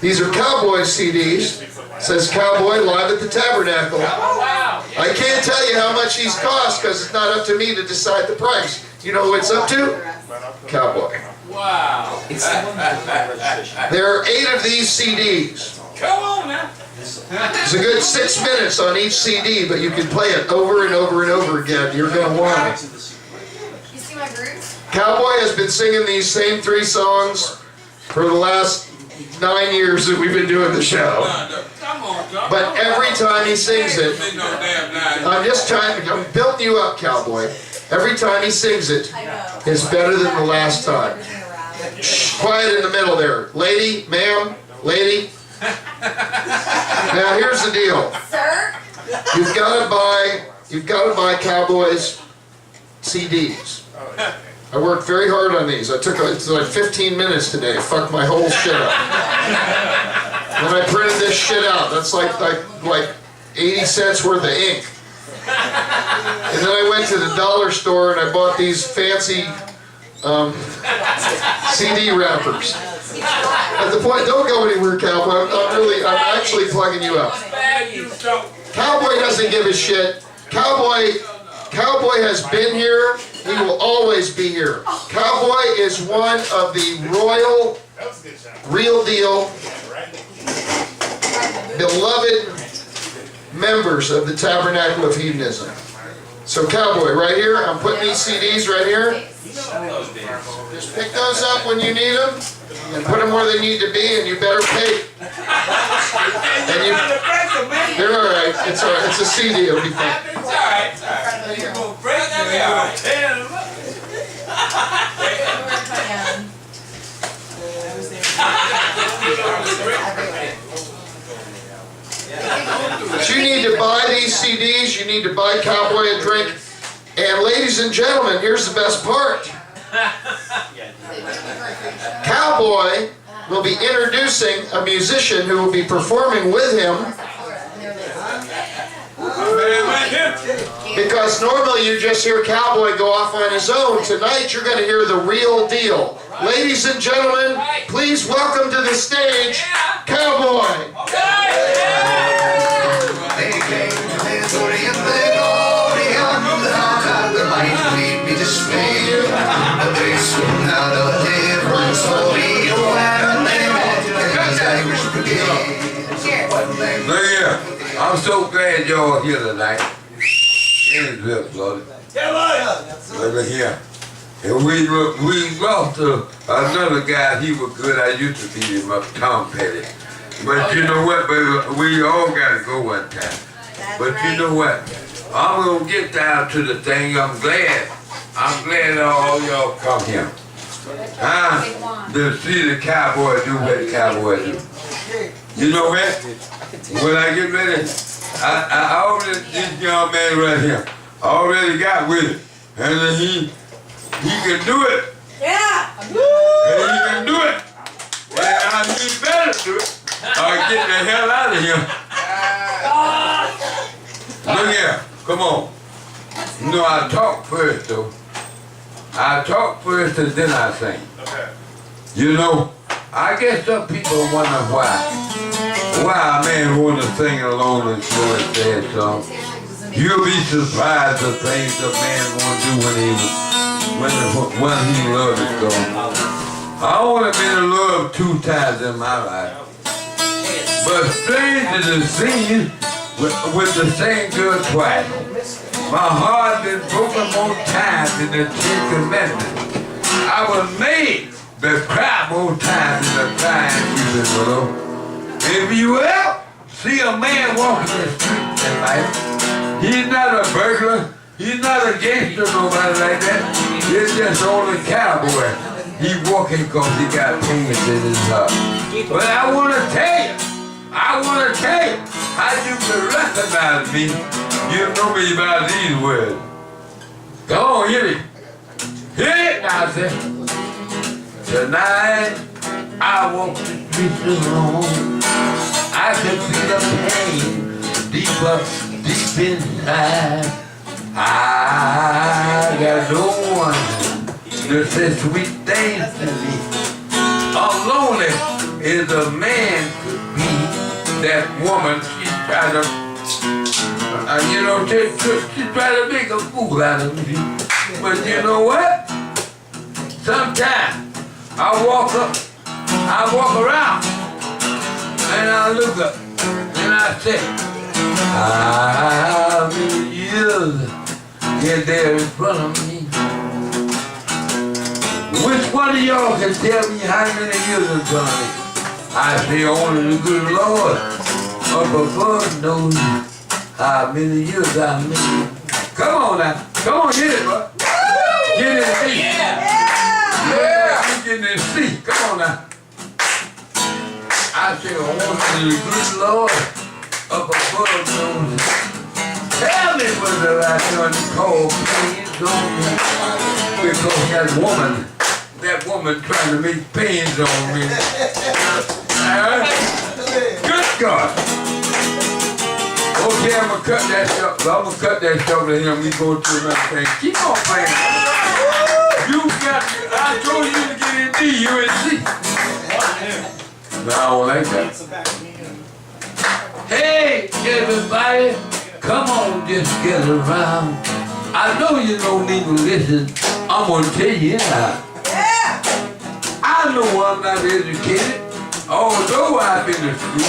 These are Cowboy CDs. It says Cowboy live at the Tabernacle. I can't tell you how much these cost because it's not up to me to decide the price. You know who it's up to? Cowboy. Wow. There are 8 of these CDs. Come on, man. It's a good 6 minutes on each CD, but you can play it over and over and over again. You're going to want it. You see my grooves? Cowboy has been singing these same 3 songs for the last 9 years that we've been doing the show. But every time he sings it, I'm building you up, Cowboy. Every time he sings it, it's better than the last time. Shh, quiet in the middle there. Lady, ma'am, lady. Now here's the deal. Sir? You've got to buy Cowboy's CDs. I worked very hard on these. It's like 15 minutes today. Fucked my whole shit up. When I printed this shit out, that's like 80 cents worth of ink. And then I went to the dollar store and I bought these fancy CD wrappers. At the point, don't go anywhere, Cowboy. I'm actually plugging you up. Cowboy doesn't give a shit. Cowboy has been here. He will always be here. Cowboy is one of the royal, real deal, beloved members of the Tabernacle of Hedonism. So Cowboy, right here, I'm putting these CDs right here. Just pick those up when you need them and put them where they need to be, and you better pay. They're all right. It's all right. It's a CD. It'll be fine. It's alright, it's alright. You're going to break that But you need to buy these CDs. You need to buy Cowboy a drink. And ladies and gentlemen, here's the best part. Cowboy will be introducing a musician who will be performing with him Because normally you just hear Cowboy go off on his own. Tonight you're going to hear the real deal. Ladies and gentlemen, please welcome to the stage, Cowboy. Look here, I'm so glad y'all here tonight. In the brother. Look here. And we lost another guy. He was good. I used to beat him up, Tom Petty. But you know what, baby? We all got to go one time. But you know what? I'm going to get down to the thing. I'm glad all y'all come here. To see the cowboy do what the cowboy do. You know what? When I get ready, I already, this young man right here, already got with it. And he can do it. Yeah. And he can do it. And I need better do it. Or get the hell out of here. Look here, come on. You know, I talk first though. I talk first and then I sing. Okay. You know, I guess some people wonder why a man want to sing alone and slow and sad song. You'll be surprised the things a man won't do when he loves his song. I only been in love 2 times in my life. But strange to see with the same girl twice. My heart been broken more times than the 10 Commandments. I was made to cry more times than the crying weeping willow. If you ever see a man walking the street tonight, he's not a burglar, he's not a gangster, nobody like that. He's just only cowboy. He walking because he got pains in his heart. But I want to tell you how you can recognize me. You know me by these words. Come on, hit it. Hit it now, sir. Tonight, I walk the streets alone. I can feel the pain deep inside. I got no one to say sweet things to me. Lonely is a man could be. That woman, she try to, she try to make a fool out of me. But you know what? Sometimes I walk around, and I look up, and I say, how many years is there in front of me? Which one of y'all can tell me how many years in front of me? I say only the good Lord up above knows how many years I made. Come on now. Come on, hit it, bro. Get in the seat. Yeah, get in the seat. Come on now. I say only the good Lord up above knows. Tell me whether I done call pains on me. Because that woman trying to make pains on me. Good God. Okay, I'm gonna cut that short to him. We go to another thing. Keep on playing. I told you to get in D, you in C. No, I don't like that. Hey, everybody, come on, just get around. I know you don't need to listen. I'm gonna tell you now. I know I'm not educated. Although I've been to school,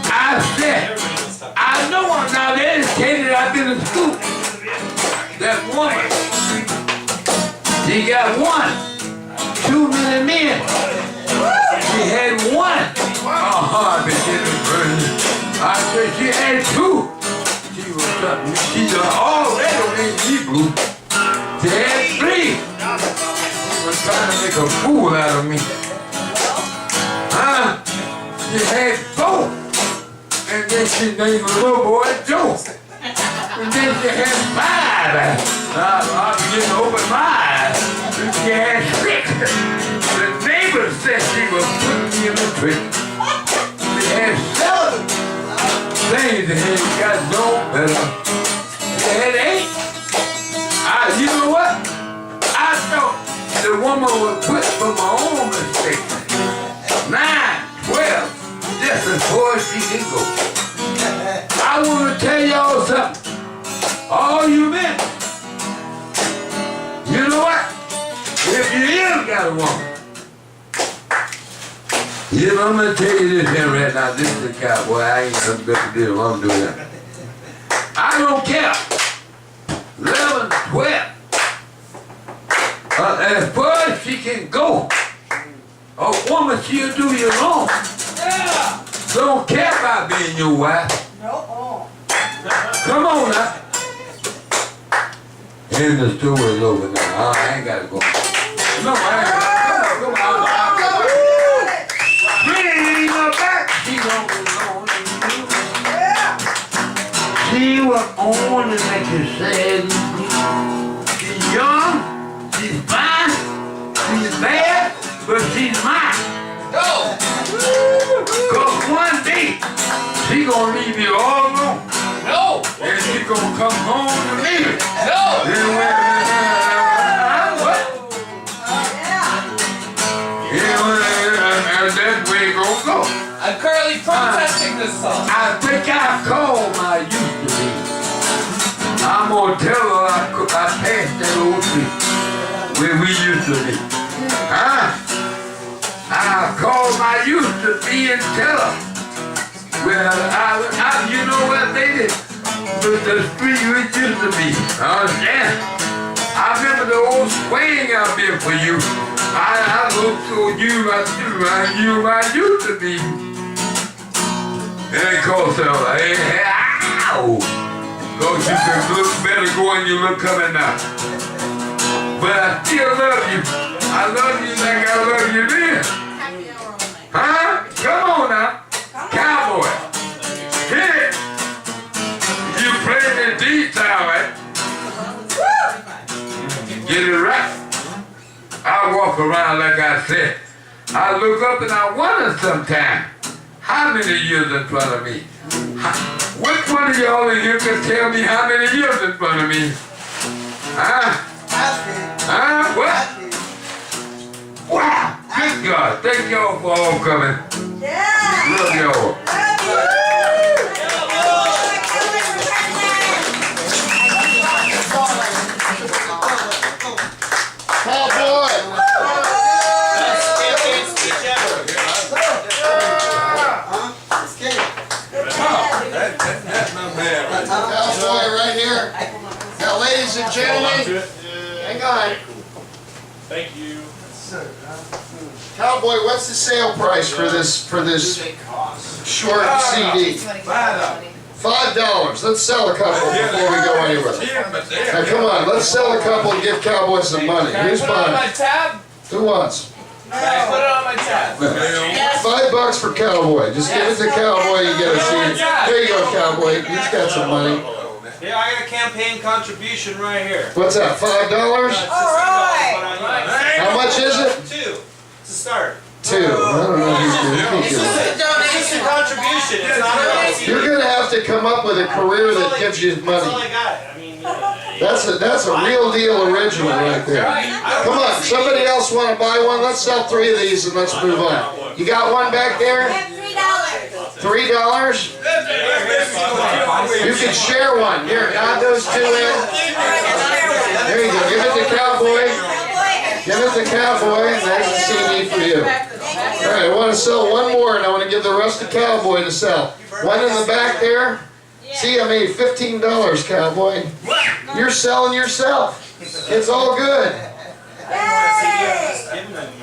I said, I know I'm not educated, I've been to school. That woman, she got one, too many men. She had one, her heart began to burn. I said she had 2. She was something, she's already in Hebrew. She had 3. Was trying to make a fool out of me. She had 4. And then she named the little boy Joe. And then she had 5. I began to open my eyes. And she had 6. The neighbor said she was putting me in the trick. She had 7. things ain't got no better. Yeah, it ain't. You know what? I thought the woman would quit for my own mistake. 9, 12, just as far as she can go. I want to tell y'all something. All you men, you know what? If you ain't got a woman, you know, I'm going to tell you this here right now. This is the cowboy. I ain't nothing better to do. I'm doing that. I don't care. 11, 12. As far as she can go, a woman, she'll do you wrong. Don't care about being your wife. Come on now. And the story's over now. I ain't got to go. No, I ain't got to go. Come on. Bring her back. She don't belong to you. She was on to make you sad. She's young. She's fine, she's bad, but she's mine. Go! Cause one day, she gonna leave you all alone. No! And she gonna come home to me. No! Then what? And that's where it gonna go. I'm currently protesting this song. I think I called my used to be. I'm gonna tell her I passed that old tree. Where we used to be. I'll call my used to be and tell her. Well, you know what, baby? The street we used to be. Understand? I remember the old swing out there for you. I looked to you, my used to be. And of course, ow! Cause you can look better going you look coming now. But I still love you. I love you like I love you then. Huh? Come on now. Cowboy. Hit it. You play the D-style, right? Get it right. I walk around like I said. I look up and I wonder sometimes, how many years in front of me? Which one of y'all in here can tell me how many years in front of me? Huh? What? Wow! Good God! Thank y'all for all coming. Yeah! Love y'all. Cowboy! Cowboy right here. Now, ladies and gentlemen, hang on. Thank you. Cowboy, what's the sale price for this short CD? $5. Let's sell a couple before we go anywhere. Now come on, let's sell a couple and give Cowboy some money. Who's Put it on my buying? tab. Who wants? Put it on my tab. $5 for Cowboy. Just give it to Cowboy, you get a CD. There you go, Cowboy. He's got some money. Yeah, I got a campaign contribution right here. What's that, $5? How much is it? 2 to start. 2. I don't know who's It's just a contribution. It's not a You're gonna have to come up with a career that gives you That's all money. I got. I mean, That's a real deal original right there. Come on, somebody else want to buy one? Let's sell 3 of these and let's move on. You got one back there? $3? You can share one. Here, add those 2 in. There you go. Give it to Cowboy. Give it to Cowboy, and there's a CD for you. All right, I want to sell one more, and I want to give the rest to Cowboy to sell. One in the back there. See, I made $15, Cowboy. You're selling yourself. It's all good.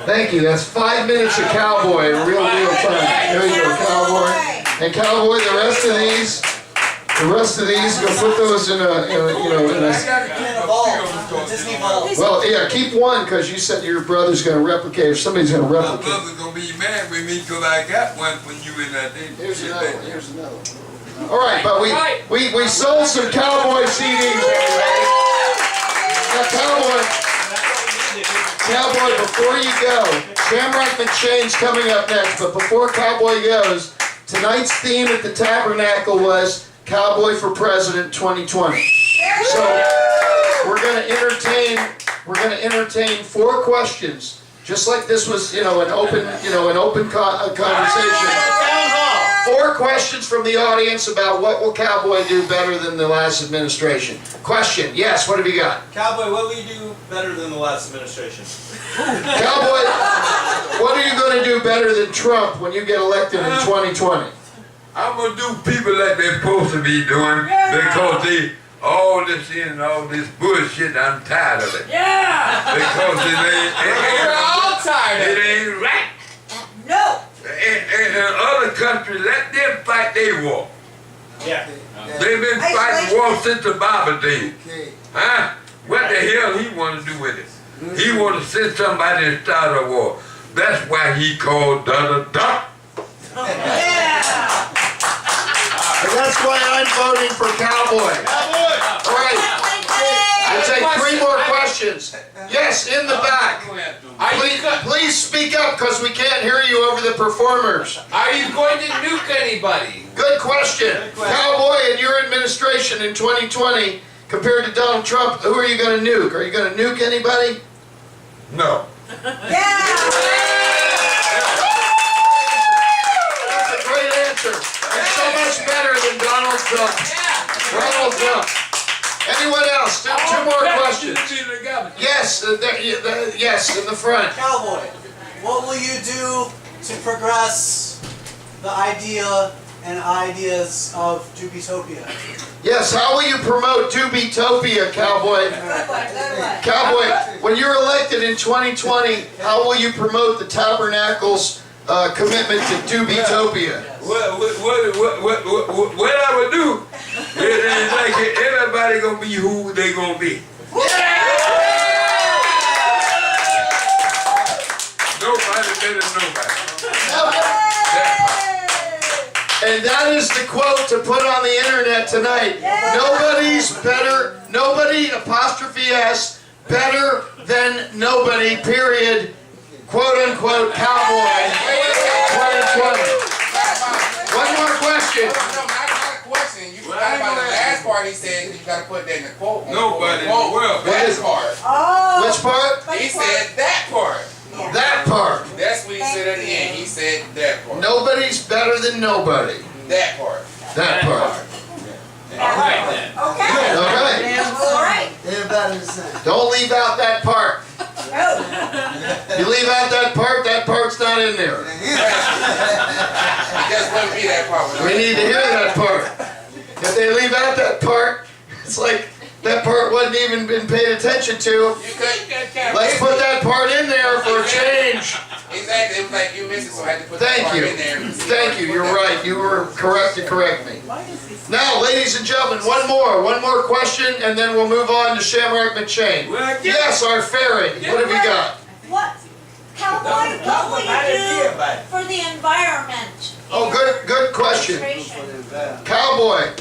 Thank you. That's 5 minutes of Cowboy in real time. There you go, Cowboy. And Cowboy, the rest of these, go put those in a. Well, yeah, keep one because you said your brother's going to replicate, or somebody's going to My replicate. brother's gonna be mad with me because I got one when you in that day. Here's another one. Here's another one. All right, but we sold some Cowboy CDs. Now, Cowboy, before you go, Shamrock McShane's coming up next. But before Cowboy goes, tonight's theme at the Tabernacle was Cowboy for President 2020. So we're going to entertain 4 questions. Just like this was, an open conversation. 4 questions from the audience about what will Cowboy do better than the last administration. Question, yes, what have you got? Cowboy, what will you do better than the last administration? Cowboy, what are you going to do better than Trump when you get elected in 2020? I'm gonna do people like they're supposed to be doing because they all this and all this bullshit. I'm tired of it. Yeah! Because We're all tired of it it. ain't right. No. In other countries, let them fight their war. Yeah. They've been fighting war since the Bible days. Huh? What the hell he want to do with it? He want to send somebody and start a war. That's why he called da-da-da. And that's why I'm voting for Cowboy. All right. We'll take 3 more questions. Yes, in the back. Please speak up because we can't hear you over the performers. Are you going to nuke anybody? Good question. Cowboy, in your administration in 2020, compared to Donald Trump, who are you going to nuke? Are you going to nuke anybody? No. That's a great answer. And so much better than Donald Trump. Donald Trump. Anyone else? 2 more questions. Yes, yes, in the front. Cowboy, what will you do to progress the idea and ideas of Dubitopia? Yes, how will you promote Dubitopia, Cowboy? Cowboy, when you're elected in 2020, how will you promote the Tabernacle's commitment to Dubitopia? What I would do is like everybody gonna be who they gonna be. Nobody better than nobody. And that is the quote to put on the internet tonight. Nobody's better, nobody, apostrophe S, better than nobody, period, quote unquote, Cowboy 2020. One more question. No, not a question. You forgot about the last part he said, you gotta put that in the quote. Nobody in the world. That part. Which part? He said that part. That part. That's what he said at the end. He said that part. Nobody's better than nobody. That part. That part. All right then. All right. Don't leave out that part. You leave out that part's not in there. Just wouldn't be that part. We need to hear that part. If they leave out that part, it's like that part wasn't even been paid attention to. Let's put that part in there for a change. Exactly. It was like you missed it, so I had to put Thank that part you. in there. Thank you. You're right. You were correct to correct me. Now, ladies and gentlemen, one more question, and then we'll move on to Shamrock McShane. Yes, our fairy. What have we got? What, Cowboy, what will you do for the environment? Oh, good question. Cowboy.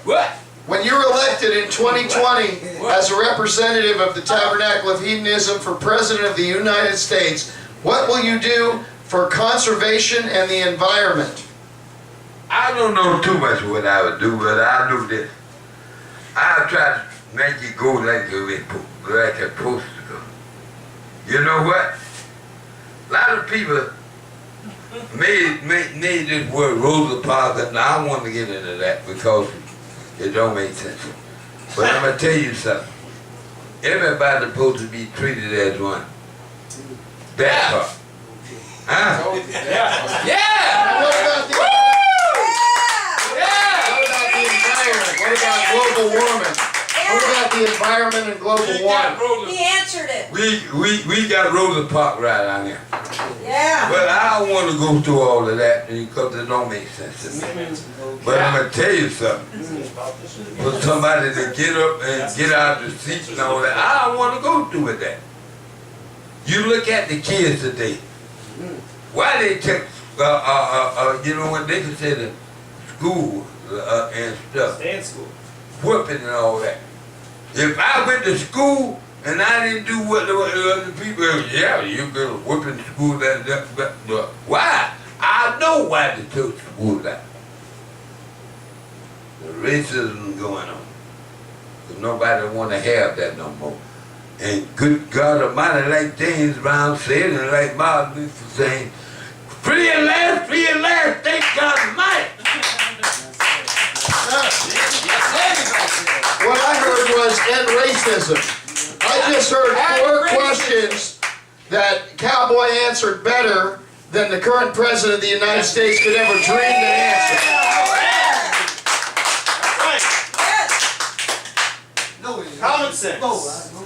What? When you're elected in 2020 as a representative of the Tabernacle of Hedonism for President of the United States, what will you do for conservation and the environment? I don't know too much what I would do, but I know this. I'll try to make it go like it's supposed to go. You know what? A lot of people made this word Rosa Parks, and I want to get into that because it don't make sense. But I'm going to tell you something. Everybody's supposed to be treated as one. That part. Huh? Yeah! What about the environment? What about global warming? What about the environment and global warming? He answered it. We got Rosa Parks right down here. Yeah. But I don't want to go through all of that because it don't make sense to me. But I'm going to tell you something. For somebody to get up and get out the seat and all that, I don't want to go through with that. You look at the kids today. Why they take, you know what they consider school and stuff. Stay in school. Whooping and all that. If I went to school and I didn't do what the other people, yeah, you could whoop in school, why? I I know why they took the wood out. The racism going on. But nobody want to have that no more. And good God Almighty, like James Brown said, and like Martin Luther saying, free at last, thank God Almighty. What I heard was end racism. I just heard 4 questions that Cowboy answered better than the current President of the United States could ever dream to answer. Common sense.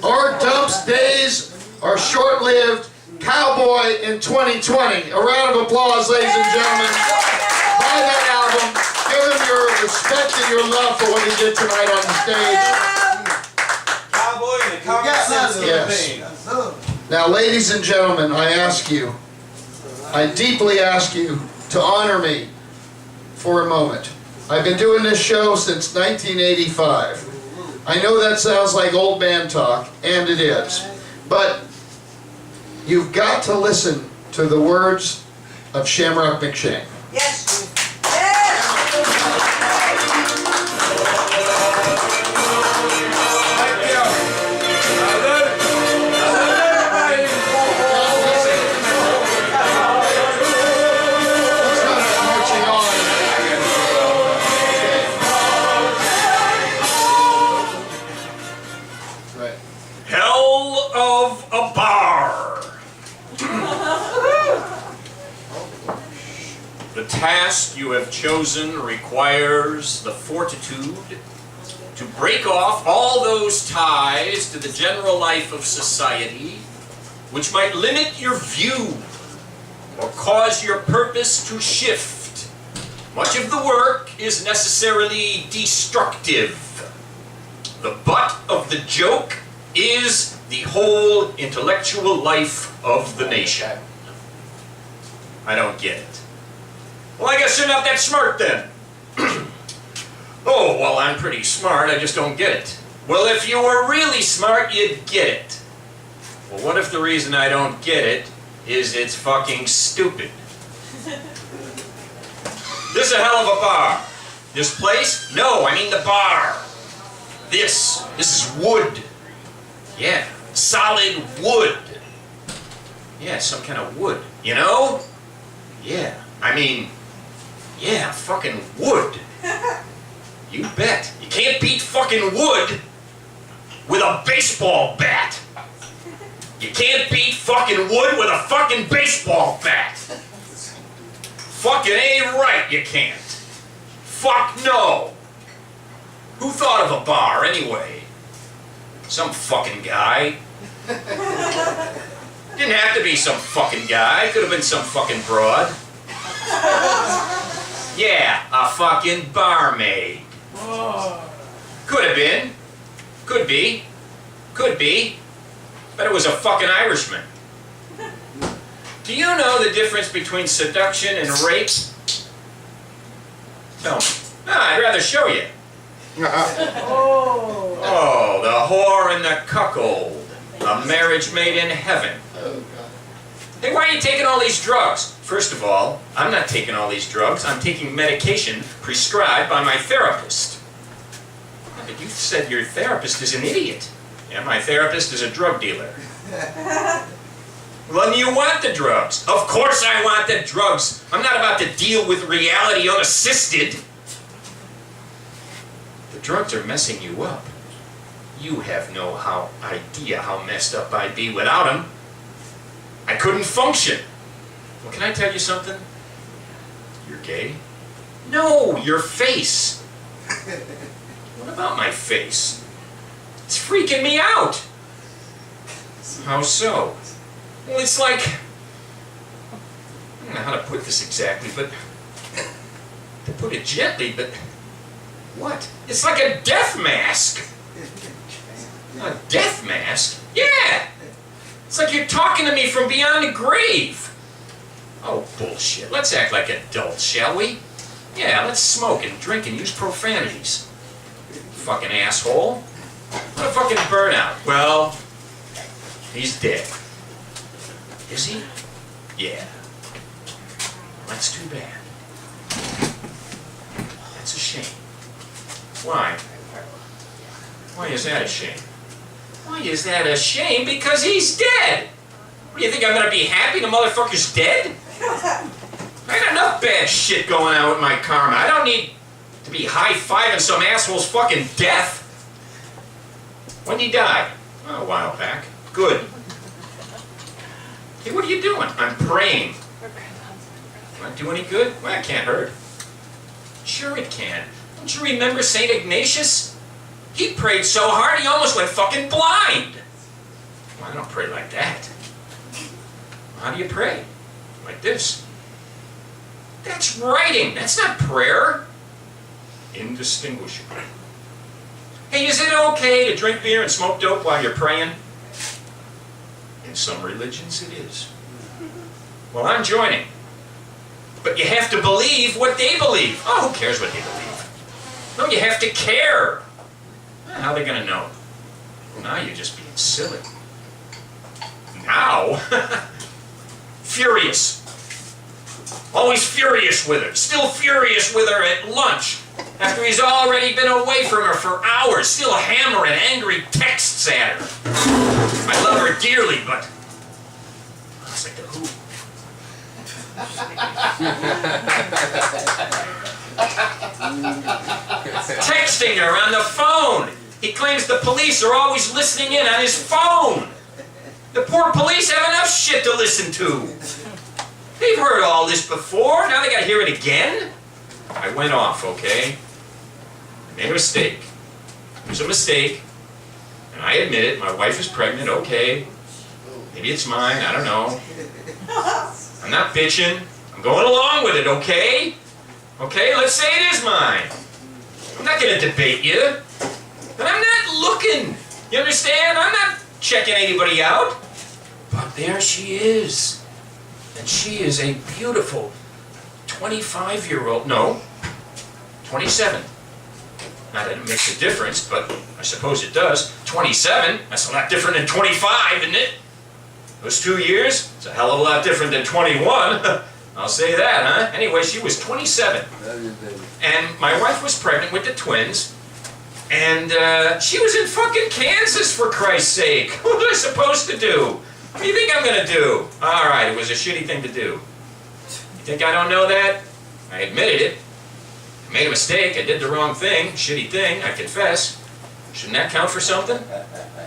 Our dumps days are short-lived. Cowboy in 2020. A round of applause, ladies and gentlemen. Buy that album. Give him your respect and your love for what he did tonight on the stage. Cowboy and the common sense of the thing. Now, ladies and gentlemen, I deeply ask you to honor me for a moment. I've been doing this show since 1985. I know that sounds like old man talk, and it is. But you've got to listen to the words of Shamrock McShane. Yes. Hell of a bar. The task you have chosen requires the fortitude to break off all those ties to the general life of society which might limit your view or cause your purpose to shift. Much of the work is necessarily destructive. The butt of the joke is the whole intellectual life of the nation. I don't get it. Well, I guess you're not that smart then. Oh, well, I'm pretty smart, I just don't get it. Well, if you were really smart, you'd get it. Well, what if the reason I don't get it is it's fucking stupid? This is a hell of a bar. This place? No, I mean the bar. This is wood. Yeah, solid wood. Yeah, some kind of wood, you know? Yeah, I mean, yeah, fucking wood. You bet. You can't beat fucking wood with a baseball bat. You can't beat fucking wood with a fucking baseball bat. Fucking ain't right, you can't. Fuck no. Who thought of a bar anyway? Some fucking guy. Didn't have to be some fucking guy. Could have been some fucking broad. Yeah, a fucking barmaid. Could have been. Could be. Could be. But it was a fucking Irishman. Do you know the difference between seduction and rape? Tell me. Ah, I'd rather show you. Oh, the whore and the cuckold. A marriage made in heaven. Hey, why are you taking all these drugs? First of all, I'm not taking all these drugs. I'm taking medication prescribed by my therapist. But you said your therapist is an idiot. Yeah, my therapist is a drug dealer. Well, then you want the drugs. Of course I want the drugs. I'm not about to deal with reality unassisted. The drugs are messing you up. You have no idea how messed up I'd be without them. I couldn't function. Well, can I tell you something? You're gay? No, your face. What about my face? It's freaking me out. How so? Well, it's like, I don't know how to put this exactly, but to put it gently, but what? It's like a death mask. A death mask? Yeah! It's like you're talking to me from beyond the grave. Oh, bullshit. Let's act like adults, shall we? Yeah, let's smoke and drink and use profanities. Fucking asshole. What a fucking burnout. Well, he's dead. Is he? Yeah. That's too bad. That's a shame. Why? Why is that a shame? Why is that a shame? Because he's dead! What, do you think I'm gonna be happy the motherfucker's dead? I got enough bad shit going on with my karma. I don't need to be high-fiving some asshole's fucking death. When did he die? Oh, a while back. Good. Hey, what are you doing? I'm praying. Will that do any good? Well, it can't hurt. Sure it can. Don't you remember St. Ignatius? He prayed so hard he almost went fucking blind. Well, I don't pray like that. How do you pray? Like this. That's writing. That's not prayer. Indistinguishable. Hey, is it okay to drink beer and smoke dope while you're praying? In some religions it is. Well, I'm joining. But you have to believe what they believe. Oh, who cares what they believe? No, you have to care. How are they going to know? Well, now you're just being silly. Now? Furious. Always furious with her. Still furious with her at lunch. After he's already been away from her for hours. Still hammering angry texts at her. I love her dearly, but... It's like the who. Texting her on the phone. He claims the police are always listening in on his phone. The poor police have enough shit to listen to. They've heard all this before, now they gotta hear it again? I went off, okay? I made a mistake. It was a mistake. And I admit it, my wife is pregnant, okay. Maybe it's mine, I don't know. I'm not bitching. I'm going along with it, okay? Okay, let's say it is mine. I'm not gonna debate you. But I'm not looking. You understand? I'm not checking anybody out. But there she is. And she is a beautiful 25-year-old, no, 27. Not that it makes a difference, but I suppose it does. 27, that's a lot different than 25, isn't it? Those 2 years, it's a hell of a lot different than 21. I'll say that, huh? Anyway, she was 27. And my wife was pregnant with the twins. And she was in fucking Kansas, for Christ's sake. What was I supposed to do? What do you think I'm gonna do? Alright, it was a shitty thing to do. You think I don't know that? I admitted it. I made a mistake, I did the wrong thing, shitty thing, I confess. Shouldn't that count for something?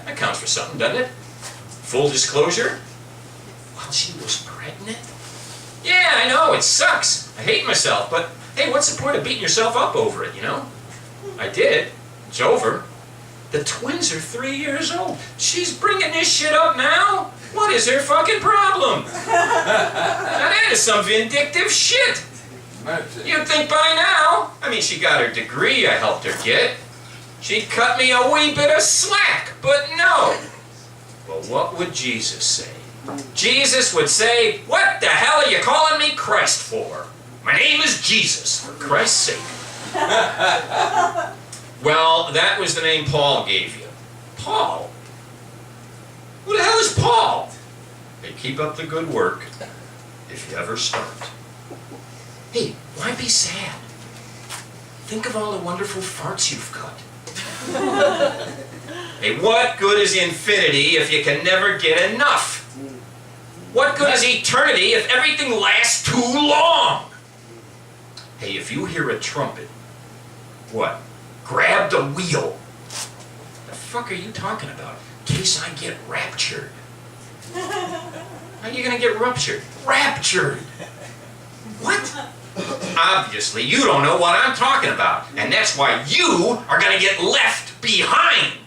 That counts for something, doesn't it? Full disclosure? While she was pregnant? Yeah, I know, it sucks. I hate myself, but hey, what's the point of beating yourself up over it, you know? I did. It's over. The twins are 3 years old. She's bringing this shit up now? What is her fucking problem? Now that is some vindictive shit. You'd think by now. I mean, she got her degree I helped her get. She'd cut me a wee bit of slack, but no. Well, what would Jesus say? Jesus would say, what the hell are you calling me Christ for? My name is Jesus, for Christ's sake. Well, that was the name Paul gave you. Paul? Who the hell is Paul? Hey, keep up the good work, if you ever start. Hey, why be sad? Think of all the wonderful farts you've cut. Hey, what good is infinity if you can never get enough? What good is eternity if everything lasts too long? Hey, if you hear a trumpet, what? Grab the wheel. The fuck are you talking about? In case I get raptured. How are you gonna get ruptured? Raptured! What? Obviously, you don't know what I'm talking about. And that's why you are gonna get left behind.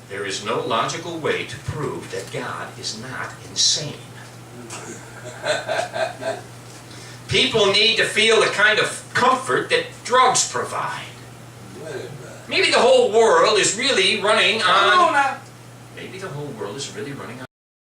There is no logical way to prove that God is not insane. People need to feel the kind of comfort that drugs provide. Maybe the whole world is really running on... Maybe the whole world is really running on...